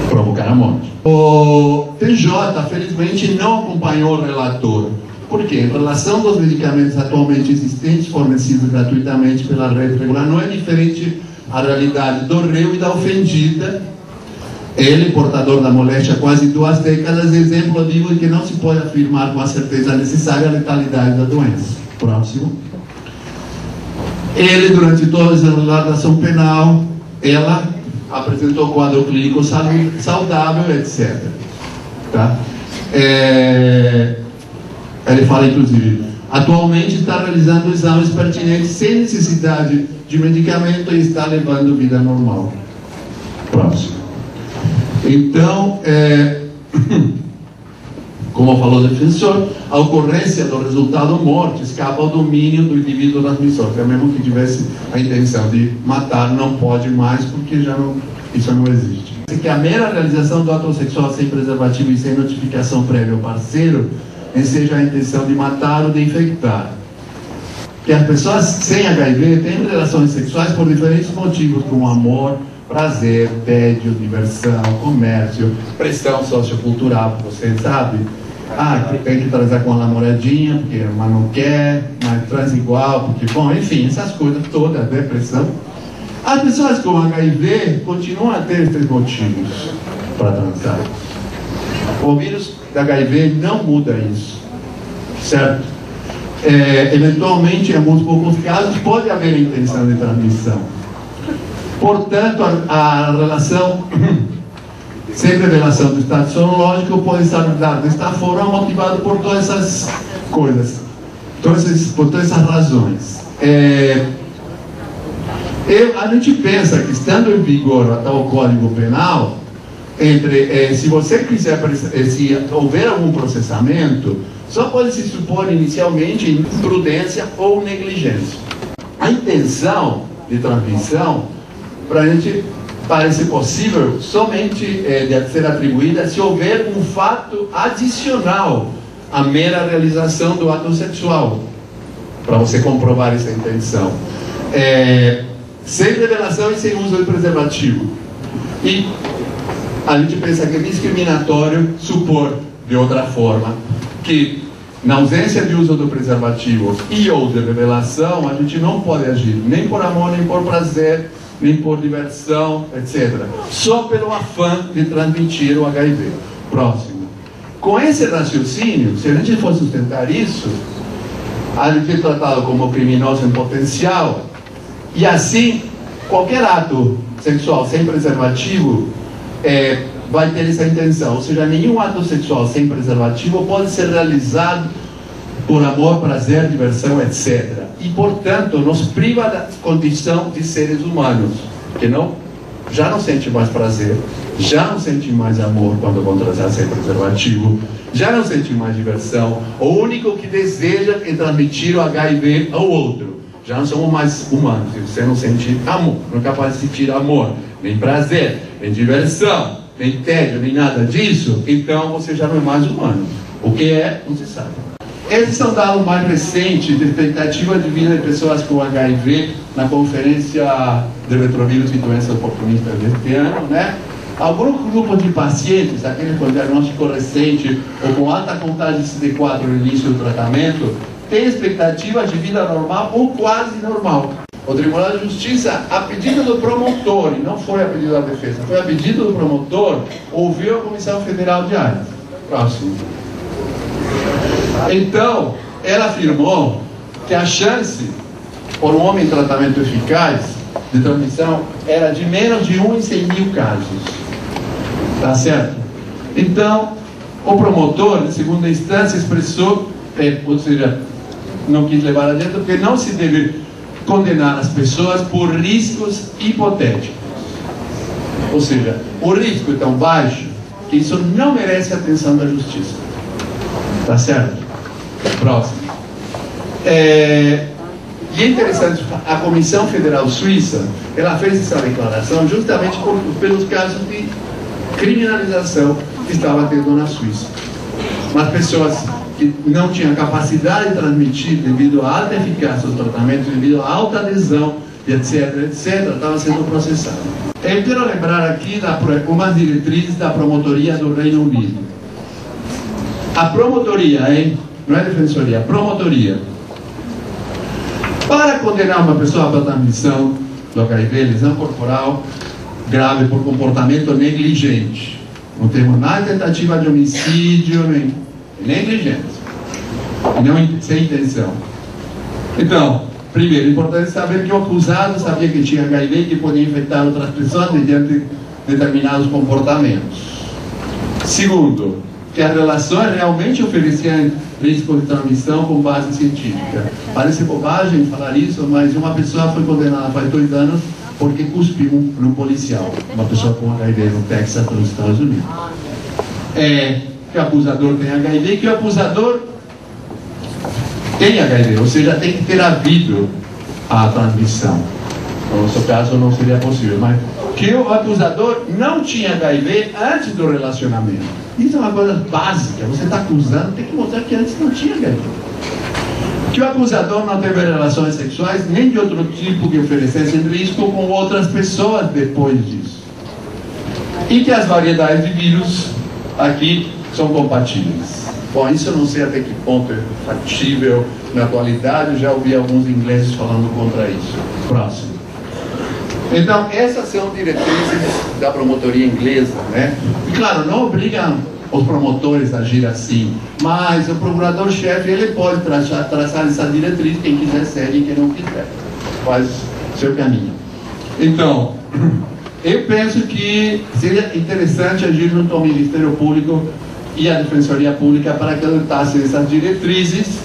provocar a morte. O TJ, felizmente, não acompanhou o relator. Por quê? Em relação aos medicamentos atualmente existentes, fornecidos gratuitamente pela rede regular, não é diferente a realidade do réu e da ofendida. Ele, portador da moléstia há quase 2 décadas, exemplo vivo de que não se pode afirmar com a certeza necessária a letalidade da doença. Próximo. Ele, durante toda a relatação penal, ela apresentou quadro clínico saudável, etc. Tá? Ele fala, inclusive, atualmente está realizando exames pertinentes sem necessidade de medicamento e está levando vida normal. Próximo. Então, como falou o defensor, a ocorrência do resultado morte escapa ao domínio do indivíduo transmissor, que é mesmo que tivesse a intenção de matar, não pode mais, porque isso não existe. Que a mera realização do ato sexual sem preservativo e sem notificação prévia ao parceiro seja a intenção de matar ou de infectar. Que as pessoas sem HIV têm relações sexuais por diferentes motivos, como amor, prazer, tédio, diversão, comércio, pressão sociocultural, você sabe? Tem que transar com a namoradinha, porque mas não quer, mas transa igual, porque, bom, enfim, essas coisas todas, depressão. As pessoas com HIV continuam a ter esses motivos para transar. O vírus da HIV não muda isso, certo? Eventualmente, em alguns poucos casos, pode haver intenção de transmissão. Portanto, a relação sem revelação do estado sonológico pode estar desta forma motivado por todas essas coisas, por todas essas razões. A gente pensa que, estando em vigor o atual Código Penal, se você quiser, se houver algum processamento, só pode se supor inicialmente imprudência ou negligência. A intenção de transmissão, para a gente parece possível somente de ser atribuída se houver um fato adicional à mera realização do ato sexual, para você comprovar essa intenção. Sem revelação e sem uso de preservativo. E a gente pensa que é discriminatório supor, de outra forma, que na ausência de uso do preservativo e ou de revelação, a gente não pode agir nem por amor, nem por prazer, nem por diversão, etc. Só pelo afã de transmitir o HIV. Próximo. Com esse raciocínio, se a gente for sustentar isso, a gente é tratado como criminoso em potencial, e assim, qualquer ato sexual sem preservativo vai ter essa intenção. Ou seja, nenhum ato sexual sem preservativo pode ser realizado por amor, prazer, diversão, etc. E, portanto, nos priva da condição de seres humanos, que já não sente mais prazer, já não sente mais amor quando vão transar sem preservativo, já não sente mais diversão. O único que deseja é transmitir o HIV ao outro. Já não somos mais humanos. Se você não sente amor, não é capaz de sentir amor, nem prazer, nem diversão, nem tédio, nem nada disso, então você já não é mais humano. O que é, não se sabe. Esses são dados mais recentes de expectativa de vida de pessoas com HIV na Conferência de Retrovírus e Doenças Oportunistas deste ano, né? Alguns grupos de pacientes, aqueles com diagnóstico recente ou com alta contagem de CD4 no início do tratamento, têm expectativa de vida normal ou quase normal. O Tribunal de Justiça, a pedido do promotor, e não foi a pedido da defesa, foi a pedido do promotor, ouviu a Comissão Federal de AIDS. Próximo. Então, ela afirmou que a chance por um homem em tratamento eficaz de transmissão era de menos de 1 em 100 mil casos. Tá certo? Então, o promotor, de segunda instância, expressou, ou seja, não quis levar adiante, porque não se deve condenar as pessoas por riscos hipotéticos. Ou seja, o risco é tão baixo que isso não merece a atenção da justiça. Tá certo? Próximo. E é interessante, a Comissão Federal Suíça, ela fez essa declaração justamente pelos casos de criminalização que estava tendo na Suíça. Mas pessoas que não tinham capacidade de transmitir devido à alta eficácia do tratamento, devido à alta adesão, etc., estavam sendo processadas. Eu quero lembrar aqui umas diretrizes da promotoria do Reino Unido. A promotoria, não é defensoria, a promotoria. Para condenar uma pessoa para transmissão do HIV, lesão corporal grave por comportamento negligente, não temos nada de tentativa de homicídio, nem negligência, não sem intenção. Então, primeiro, é importante saber que o acusado sabia que tinha HIV e que podia infectar outras pessoas mediante determinados comportamentos. Segundo, que as relações realmente ofereciam risco de transmissão com base científica. Parece bobagem falar isso, mas uma pessoa foi condenada faz 2 anos porque cuspiu num policial, uma pessoa com HIV no Texas, nos Estados Unidos. Que o acusador tem HIV e que o acusador tem HIV, ou seja, tem que ter havido a transmissão. No nosso caso não seria possível, mas que o acusador não tinha HIV antes do relacionamento. Isso é uma coisa básica. Você está acusando, tem que mostrar que antes não tinha HIV. Que o acusador não teve relações sexuais nem de outro tipo que oferecesse risco com outras pessoas depois disso. E que as variedades de vírus aqui são compatíveis. Bom, isso eu não sei até que ponto é factível na atualidade, eu já ouvi alguns ingleses falando contra isso. Próximo. Então, essas são diretrizes da promotoria inglesa, né? E claro, não obrigam os promotores a agir assim, mas o procurador-chefe, ele pode traçar essa diretriz, quem quiser segue e quem não quiser. Faz seu caminho. Então, eu penso que seria interessante agir junto ao Ministério Público e à Defensoria Pública para que adotassem essas diretrizes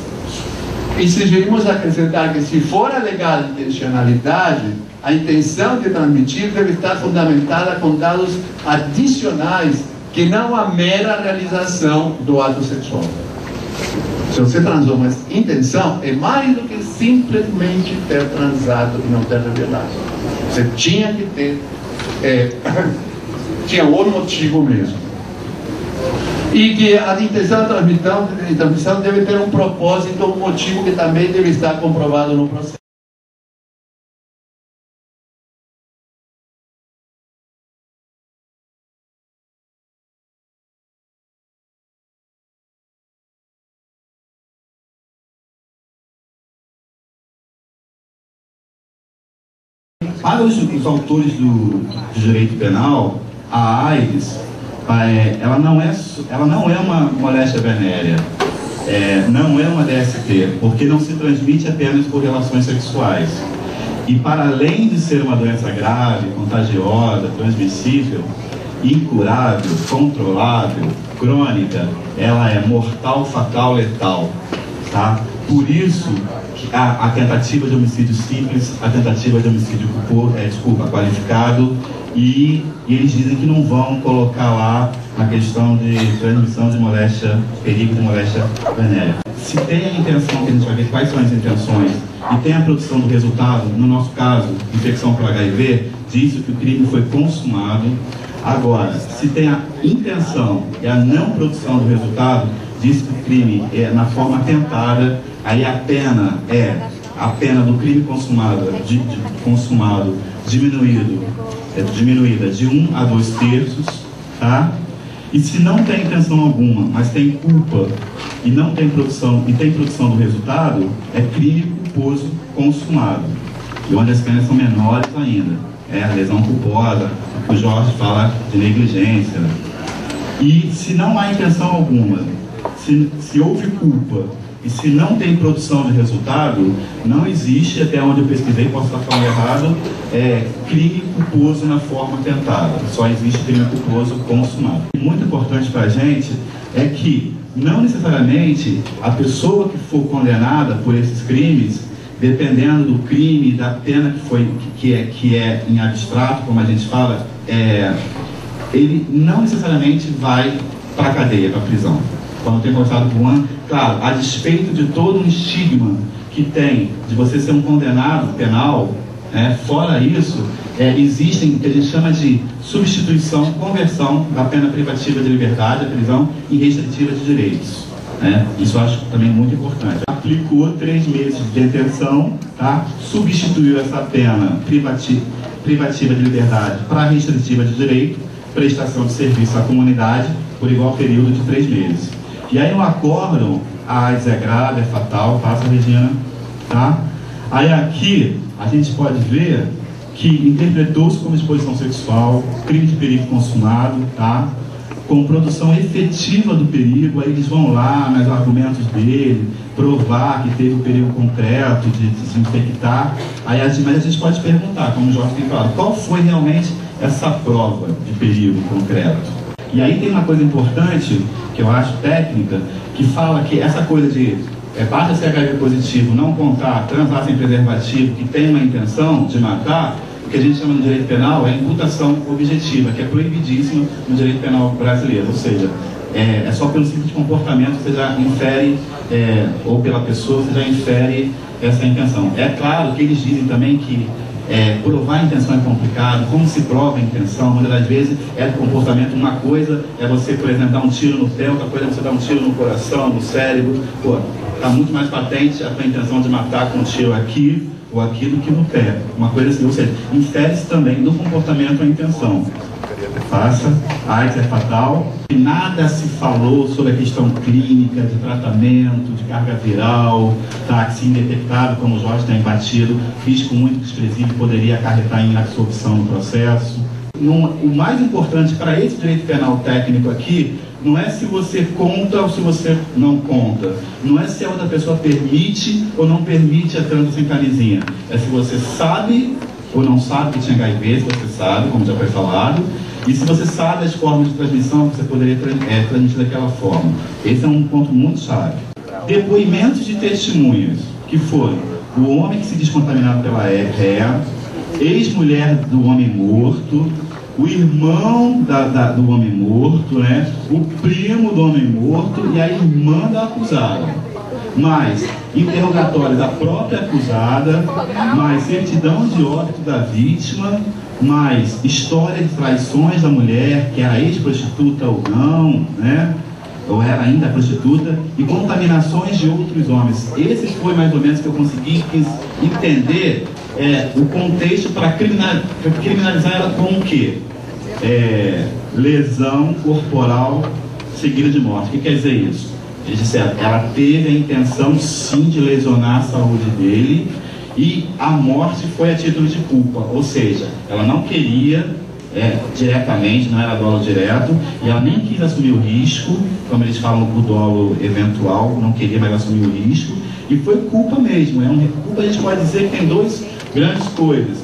e sugerimos acrescentar que, se for alegada intencionalidade, a intenção de transmitir deve estar fundamentada com dados adicionais que não a mera realização do ato sexual. Se você transou, mas intenção é mais do que simplesmente ter transado e não ter revelado. Você tinha que ter tinha outro motivo mesmo. E que a intenção de transmissão deve ter um propósito, um motivo que também deve estar comprovado no processo. Para os autores do direito penal, a AIDS, ela não é uma moléstia venérea, não é uma DST, porque não se transmite apenas por relações sexuais. E para além de ser uma doença grave, contagiosa, transmissível, incurável, controlável, crônica, ela é mortal, fatal, letal, tá? Por isso, a tentativa de homicídio simples, a tentativa de homicídio qualificado, e eles dizem que não vão colocar lá a questão de transmissão de moléstia, perigo de moléstia venérea. Se tem a intenção, que a gente vai ver quais são as intenções, e tem a produção do resultado, no nosso caso, infecção por HIV, diz que o crime foi consumado. Agora, se tem a intenção e a não produção do resultado, diz que o crime é na forma tentada, aí a pena é a pena do crime consumado diminuída de 1 a 2 terços, tá? E se não tem intenção alguma, mas tem culpa e não tem produção, e tem produção do resultado, é crime culposo consumado. E onde as penas são menores ainda. É a lesão culposa, o Jorge fala de negligência. E se não há intenção alguma, se houve culpa e se não tem produção de resultado, não existe, até onde eu pesquisei, posso estar falando errado, crime culposo na forma tentada. Só existe crime culposo consumado. Muito importante para a gente é que não necessariamente a pessoa que for condenada por esses crimes, dependendo do crime, da pena que é em abstrato, como a gente fala, ele não necessariamente vai para a cadeia, para a prisão. Quando tem passado por um ano, claro, a despeito de todo um estigma que tem de você ser um condenado penal, fora isso, existem o que a gente chama de substituição, conversão da pena privativa de liberdade, a prisão, em restritiva de direitos. Isso eu acho também muito importante. Aplicou 3 meses de detenção, tá? Substituiu essa pena privativa de liberdade para restritiva de direito, prestação de serviço à comunidade por igual período de 3 meses. E aí no acórdão, a AIDS é grave, é fatal, passa, Regina, tá? Aí aqui a gente pode ver que interpretou-se como exposição sexual, crime de perigo consumado, tá? Com produção efetiva do perigo, aí eles vão lá nos argumentos dele, provar que teve o perigo concreto de se infectar. Aí, mas a gente pode perguntar, como o Jorge tem falado, qual foi realmente essa prova de perigo concreto? E aí tem uma coisa importante, que eu acho técnica, que fala que essa coisa de basta ser HIV positivo, não contar, transar sem preservativo, que tem uma intenção de matar, o que a gente chama no direito penal é imputação objetiva, que é proibidíssima no direito penal brasileiro. Ou seja, é só pelo simples comportamento que você já infere, ou pela pessoa, você já infere essa intenção. É claro que eles dizem também que provar a intenção é complicado. Como se prova a intenção? Muitas das vezes é comportamento. Uma coisa é você, por exemplo, dar um tiro no pé, outra coisa é você dar um tiro no coração, no cérebro. Pô, está muito mais patente a tua intenção de matar com um tiro aqui ou aqui do que no pé. Uma coisa assim, ou seja, infere-se também do comportamento a intenção. Passa, AIDS é fatal. Nada se falou sobre a questão clínica, de tratamento, de carga viral, táxi indetectável, como o Jorge tem batido, risco muito desprezível, poderia acarretar em absorção no processo. O mais importante para esse direito penal técnico aqui não é se você conta ou se você não conta. Não é se a outra pessoa permite ou não permite a transa sem camisinha. É se você sabe ou não sabe que tinha HIV, se você sabe, como já foi falado, e se você sabe as formas de transmissão que você poderia transmitir daquela forma. Esse é um ponto muito chave. Depoimentos de testemunhas, que foram o homem que se descontaminava pela REA, ex-mulher do homem morto, o irmão do homem morto, o primo do homem morto e a irmã da acusada. Mais interrogatório da própria acusada, mais certidão de óbito da vítima, mas história de traições da mulher, que era ex-prostituta ou não, né? Ou era ainda prostituta, e contaminações de outros homens. Esse foi mais ou menos que eu consegui entender o contexto para criminalizar ela com o quê? Lesão corporal seguida de morte. O que quer dizer isso? Eles disseram, ela teve a intenção sim de lesionar a saúde dele, e a morte foi a título de culpa, ou seja, ela não queria diretamente, não era dolo direto, e ela nem quis assumir o risco, como eles falam, o dolo eventual, não queria mais assumir o risco, e foi culpa mesmo. Culpa, a gente pode dizer que tem duas grandes coisas,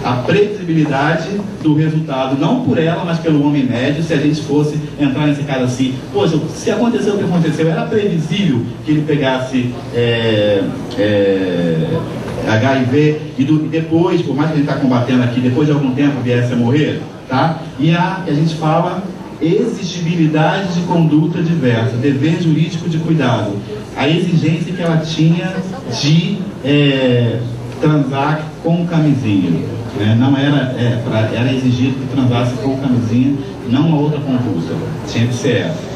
a previsibilidade do resultado, não por ela, mas pelo homem médio. Se a gente fosse entrar nesse caso assim, poxa, se aconteceu o que aconteceu, era previsível que ele pegasse HIV e depois, por mais que ele está combatendo aqui, depois de algum tempo viesse a morrer, tá? E a gente fala exigibilidade de conduta diversa, dever jurídico de cuidado, a exigência que ela tinha de transar com camisinha, né? Não era exigido que transasse com camisinha, não uma outra conduta, tinha que ser essa.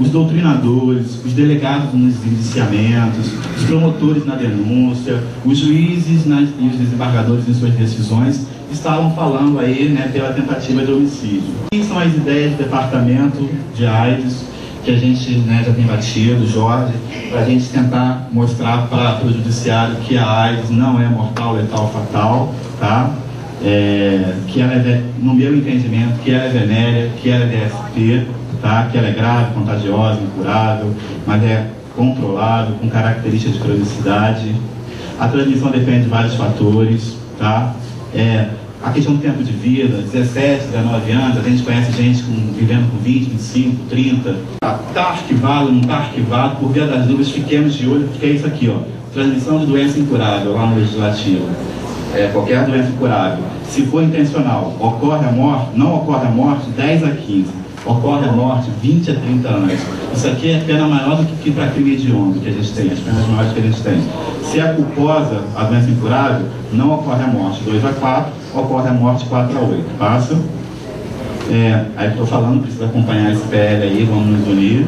Os doutrinadores, os delegados nos indiciamentos, os promotores na denúncia, os juízes e os desembargadores em suas decisões estavam falando aí, né, pela tentativa de homicídio. Quais são as ideias do departamento de AIDS que a gente, né, já tem batido, Jorge, para a gente tentar mostrar para o judiciário que a AIDS não é mortal, letal, fatal, tá? Que ela no meu entendimento, que ela é venérea, que ela é DST, tá? Que ela é grave, contagiosa, incurável, mas é controlável, com características de cronicidade. A transmissão depende de vários fatores, tá? A questão do tempo de vida, 17, 19 anos, a gente conhece gente vivendo com 20, 25, 30. Está arquivado, não está arquivado, por via das dúvidas, fiquemos de olho, porque é isso aqui, ó. Transmissão de doença incurável, lá no Legislativo. Qualquer doença incurável. Se for intencional, ocorre a morte, não ocorre a morte, 10 a 15. Ocorre a morte, 20 a 30 anos. Isso aqui é pena maior do que para crime hediondo que a gente tem, as penas maiores que a gente tem. Se é culposa, a doença incurável, não ocorre a morte, 2 a 4, ocorre a morte 4 a 8. Passa. Aí estou falando, precisa acompanhar esse PL aí, vamos nos unir.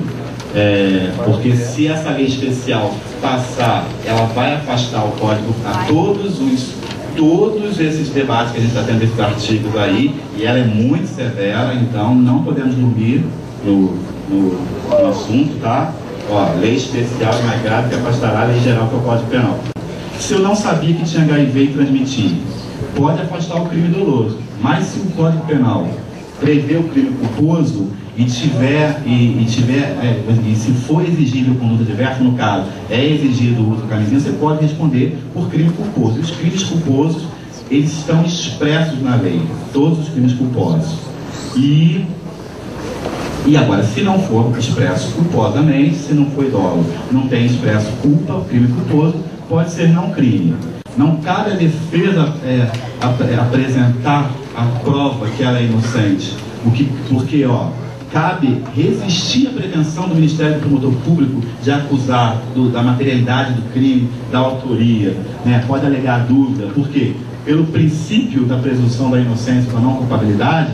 Porque se essa lei especial passar, ela vai afastar o código a todos esses debates que a gente está tendo desses artigos aí, e ela é muito severa, então não podemos dormir no assunto, tá? Ó, lei especial mais grave que afastará a lei geral, que é o Código Penal. Se eu não sabia que tinha HIV e transmitia, pode afastar o crime doloso, mas se o Código Penal prevê o crime culposo e se for exigível conduta diversa, no caso, é exigido o uso da camisinha, você pode responder por crime culposo. Os crimes culposos, eles estão expressos na lei, todos os crimes culposos. E agora, se não for expresso culposamente, se não foi dolo, não tem expresso culpa, o crime culposo, pode ser não crime. Não cabe à defesa apresentar a prova que ela é inocente, porque, ó, cabe resistir à pretensão do Ministério Promotor Público de acusar da materialidade do crime, da autoria, né? Pode alegar dúvida, porque pelo princípio da presunção da inocência ou da não culpabilidade,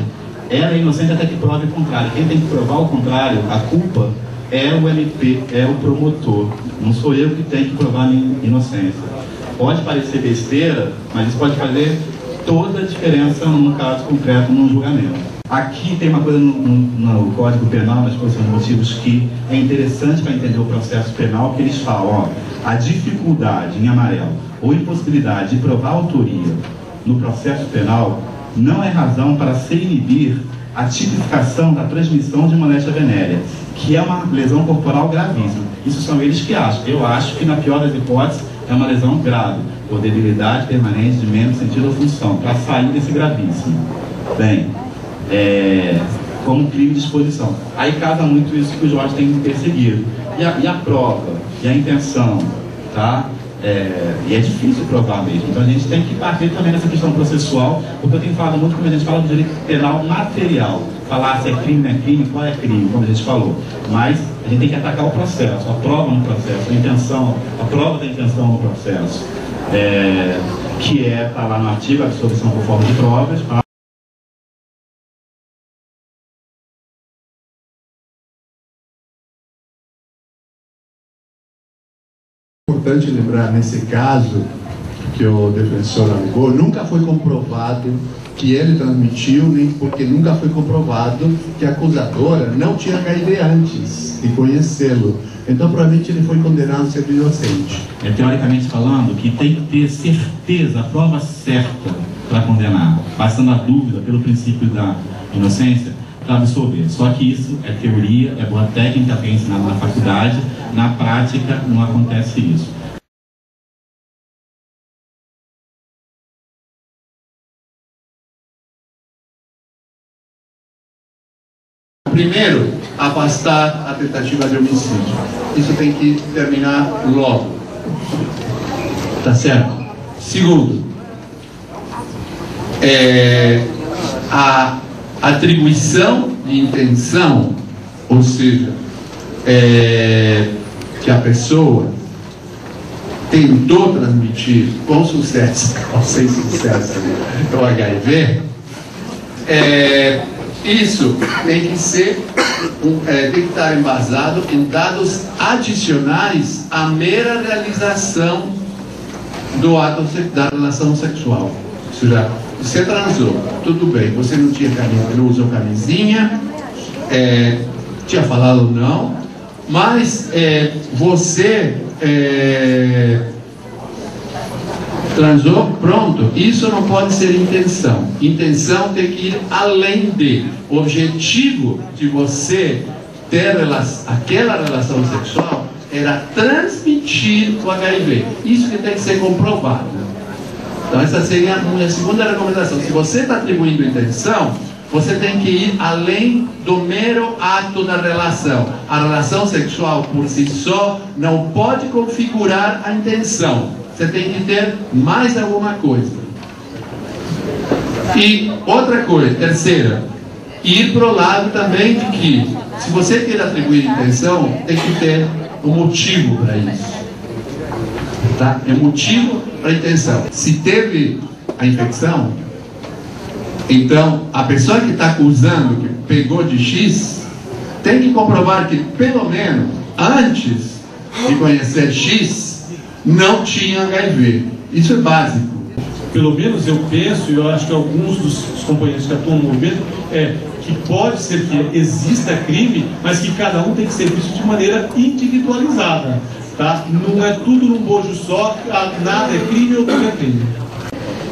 ela é inocente até que prove o contrário. Quem tem que provar o contrário, a culpa, é o MP, é o promotor. Não sou eu que tenho que provar a minha inocência. Pode parecer besteira, mas isso pode fazer toda a diferença num caso concreto, num julgamento. Aqui tem uma coisa no Código Penal, nas posições de motivos, que é interessante para entender o processo penal, que eles falam, ó, a dificuldade, em amarelo, ou impossibilidade de provar autoria no processo penal não é razão para se inibir a tipificação da transmissão de moléstia venérea, que é uma lesão corporal gravíssima. Isso são eles que acham. Eu acho que, na pior das hipóteses, é uma lesão grave, por debilidade permanente de membro, sentido ou função, para sair desse gravíssimo. Bem, como crime de exposição. Aí casa muito isso que o Jorge tem perseguido. E a prova, e a intenção, tá? E é difícil provar mesmo. Então a gente tem que partir também nessa questão processual, porque eu tenho falado muito, como a gente fala, do direito penal material. Falar se é crime, não é crime, qual é crime, como a gente falou. Mas a gente tem que atacar o processo, a prova no processo, a intenção, a prova da intenção no processo. que está lá no artigo, a absolvição por forma de provas. É importante lembrar, nesse caso que o defensor alegou, nunca foi comprovado que ele transmitiu, nem porque nunca foi comprovado que a acusadora não tinha HIV antes de conhecê-lo. Então, provavelmente, ele foi condenado a ser inocente. Teoricamente falando, que tem que ter certeza, a prova certa para condenar, passando a dúvida pelo princípio da inocência, para absolver. Só que isso é teoria, é boa técnica, bem ensinada na faculdade, na prática não acontece isso. Primeiro, afastar a tentativa de homicídio. Isso tem que terminar logo. Tá certo? Segundo, a atribuição de intenção, ou seja, que a pessoa tentou transmitir com sucesso, ou sem sucesso, o HIV, isso tem que ser, tem que estar embasado em dados adicionais à mera realização do ato da relação sexual. Ou seja, você transou, tudo bem, você não tinha camisa, não usou camisinha, tinha falado não, mas você transou, pronto. Isso não pode ser intenção. Intenção tem que ir além de. O objetivo de você ter aquela relação sexual era transmitir o HIV. Isso que tem que ser comprovado. Então essa seria a segunda recomendação. Se você está atribuindo intenção, você tem que ir além do mero ato da relação. A relação sexual por si só não pode configurar a intenção. Você tem que ter mais alguma coisa. E outra coisa, terceira, ir para o lado também de que, se você quer atribuir intenção, tem que ter um motivo para isso. Tá? É motivo para a intenção. Se teve a infecção, então a pessoa que está acusando que pegou de X, tem que comprovar que, pelo menos, antes de conhecer X, não tinha HIV. Isso é básico. Pelo menos eu penso, e eu acho que alguns dos companheiros que atuam no movimento, que pode ser que exista crime, mas que cada um tem que ser visto de maneira individualizada. Tá? Não é tudo num bojo só, nada é crime ou tudo é crime.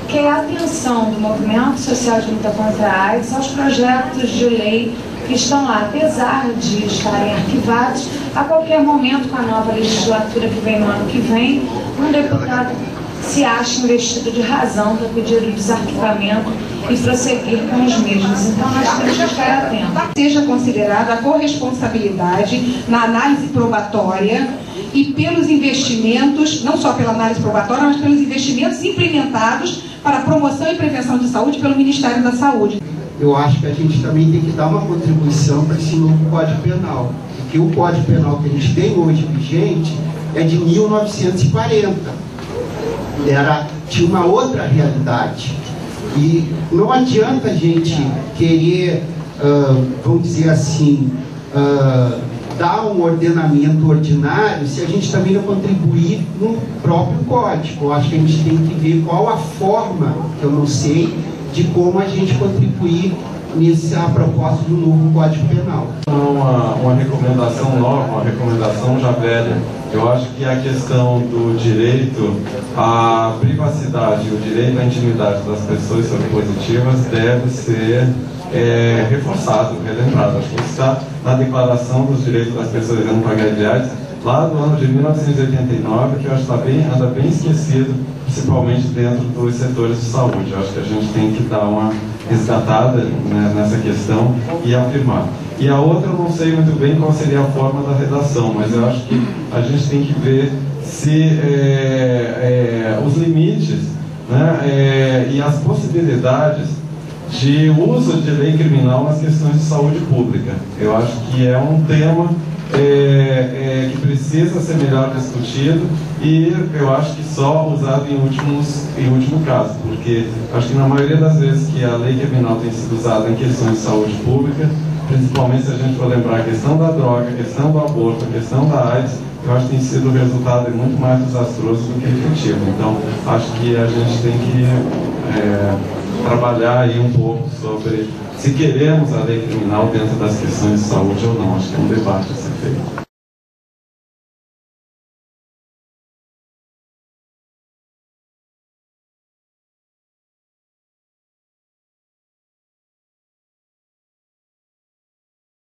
Que é a atenção do Movimento Social de Luta contra a AIDS aos projetos de lei que estão lá, apesar de estarem arquivados, a qualquer momento, com a nova legislatura que vem no ano que vem, um deputado se acha investido de razão para pedir o desarquivamento e prosseguir com os mesmos. Então nós temos que estar atentos. Seja considerada a corresponsabilidade na análise probatória e pelos investimentos, não só pela análise probatória, mas pelos investimentos implementados para a promoção e prevenção de saúde pelo Ministério da Saúde. Eu acho que a gente também tem que dar uma contribuição para esse novo Código Penal. Porque o Código Penal que a gente tem hoje vigente é de 1940. Tinha uma outra realidade. E não adianta a gente querer, vamos dizer assim, dar um ordenamento ordinário se a gente também não contribuir no próprio código. Eu acho que a gente tem que ver qual a forma, que eu não sei, de como a gente contribuir nessa proposta do novo Código Penal. Uma recomendação nova, uma recomendação já velha. Eu acho que a questão do direito à privacidade, o direito à intimidade das pessoas soropositivas deve ser reforçado, relembrado. Acho que isso está na Declaração dos Direitos das Pessoas Vivendo com HIV, lá do ano de 1989, que eu acho que anda bem esquecido, principalmente dentro dos setores de saúde. Eu acho que a gente tem que dar uma resgatada, né, nessa questão e afirmar. E a outra, eu não sei muito bem qual seria a forma da redação, mas eu acho que a gente tem que ver se os limites, né, e as possibilidades de uso de lei criminal nas questões de saúde pública. Eu acho que é um tema que precisa ser melhor discutido e eu acho que só usado em último caso, porque acho que na maioria das vezes que a lei criminal tem sido usada em questões de saúde pública, principalmente se a gente for lembrar a questão da droga, a questão do aborto, a questão da AIDS, eu acho que tem sido o resultado muito mais desastroso do que efetivo. Então, acho que a gente tem que trabalhar aí um pouco sobre se queremos a lei criminal dentro das questões de saúde ou não. Acho que é um debate a ser feito.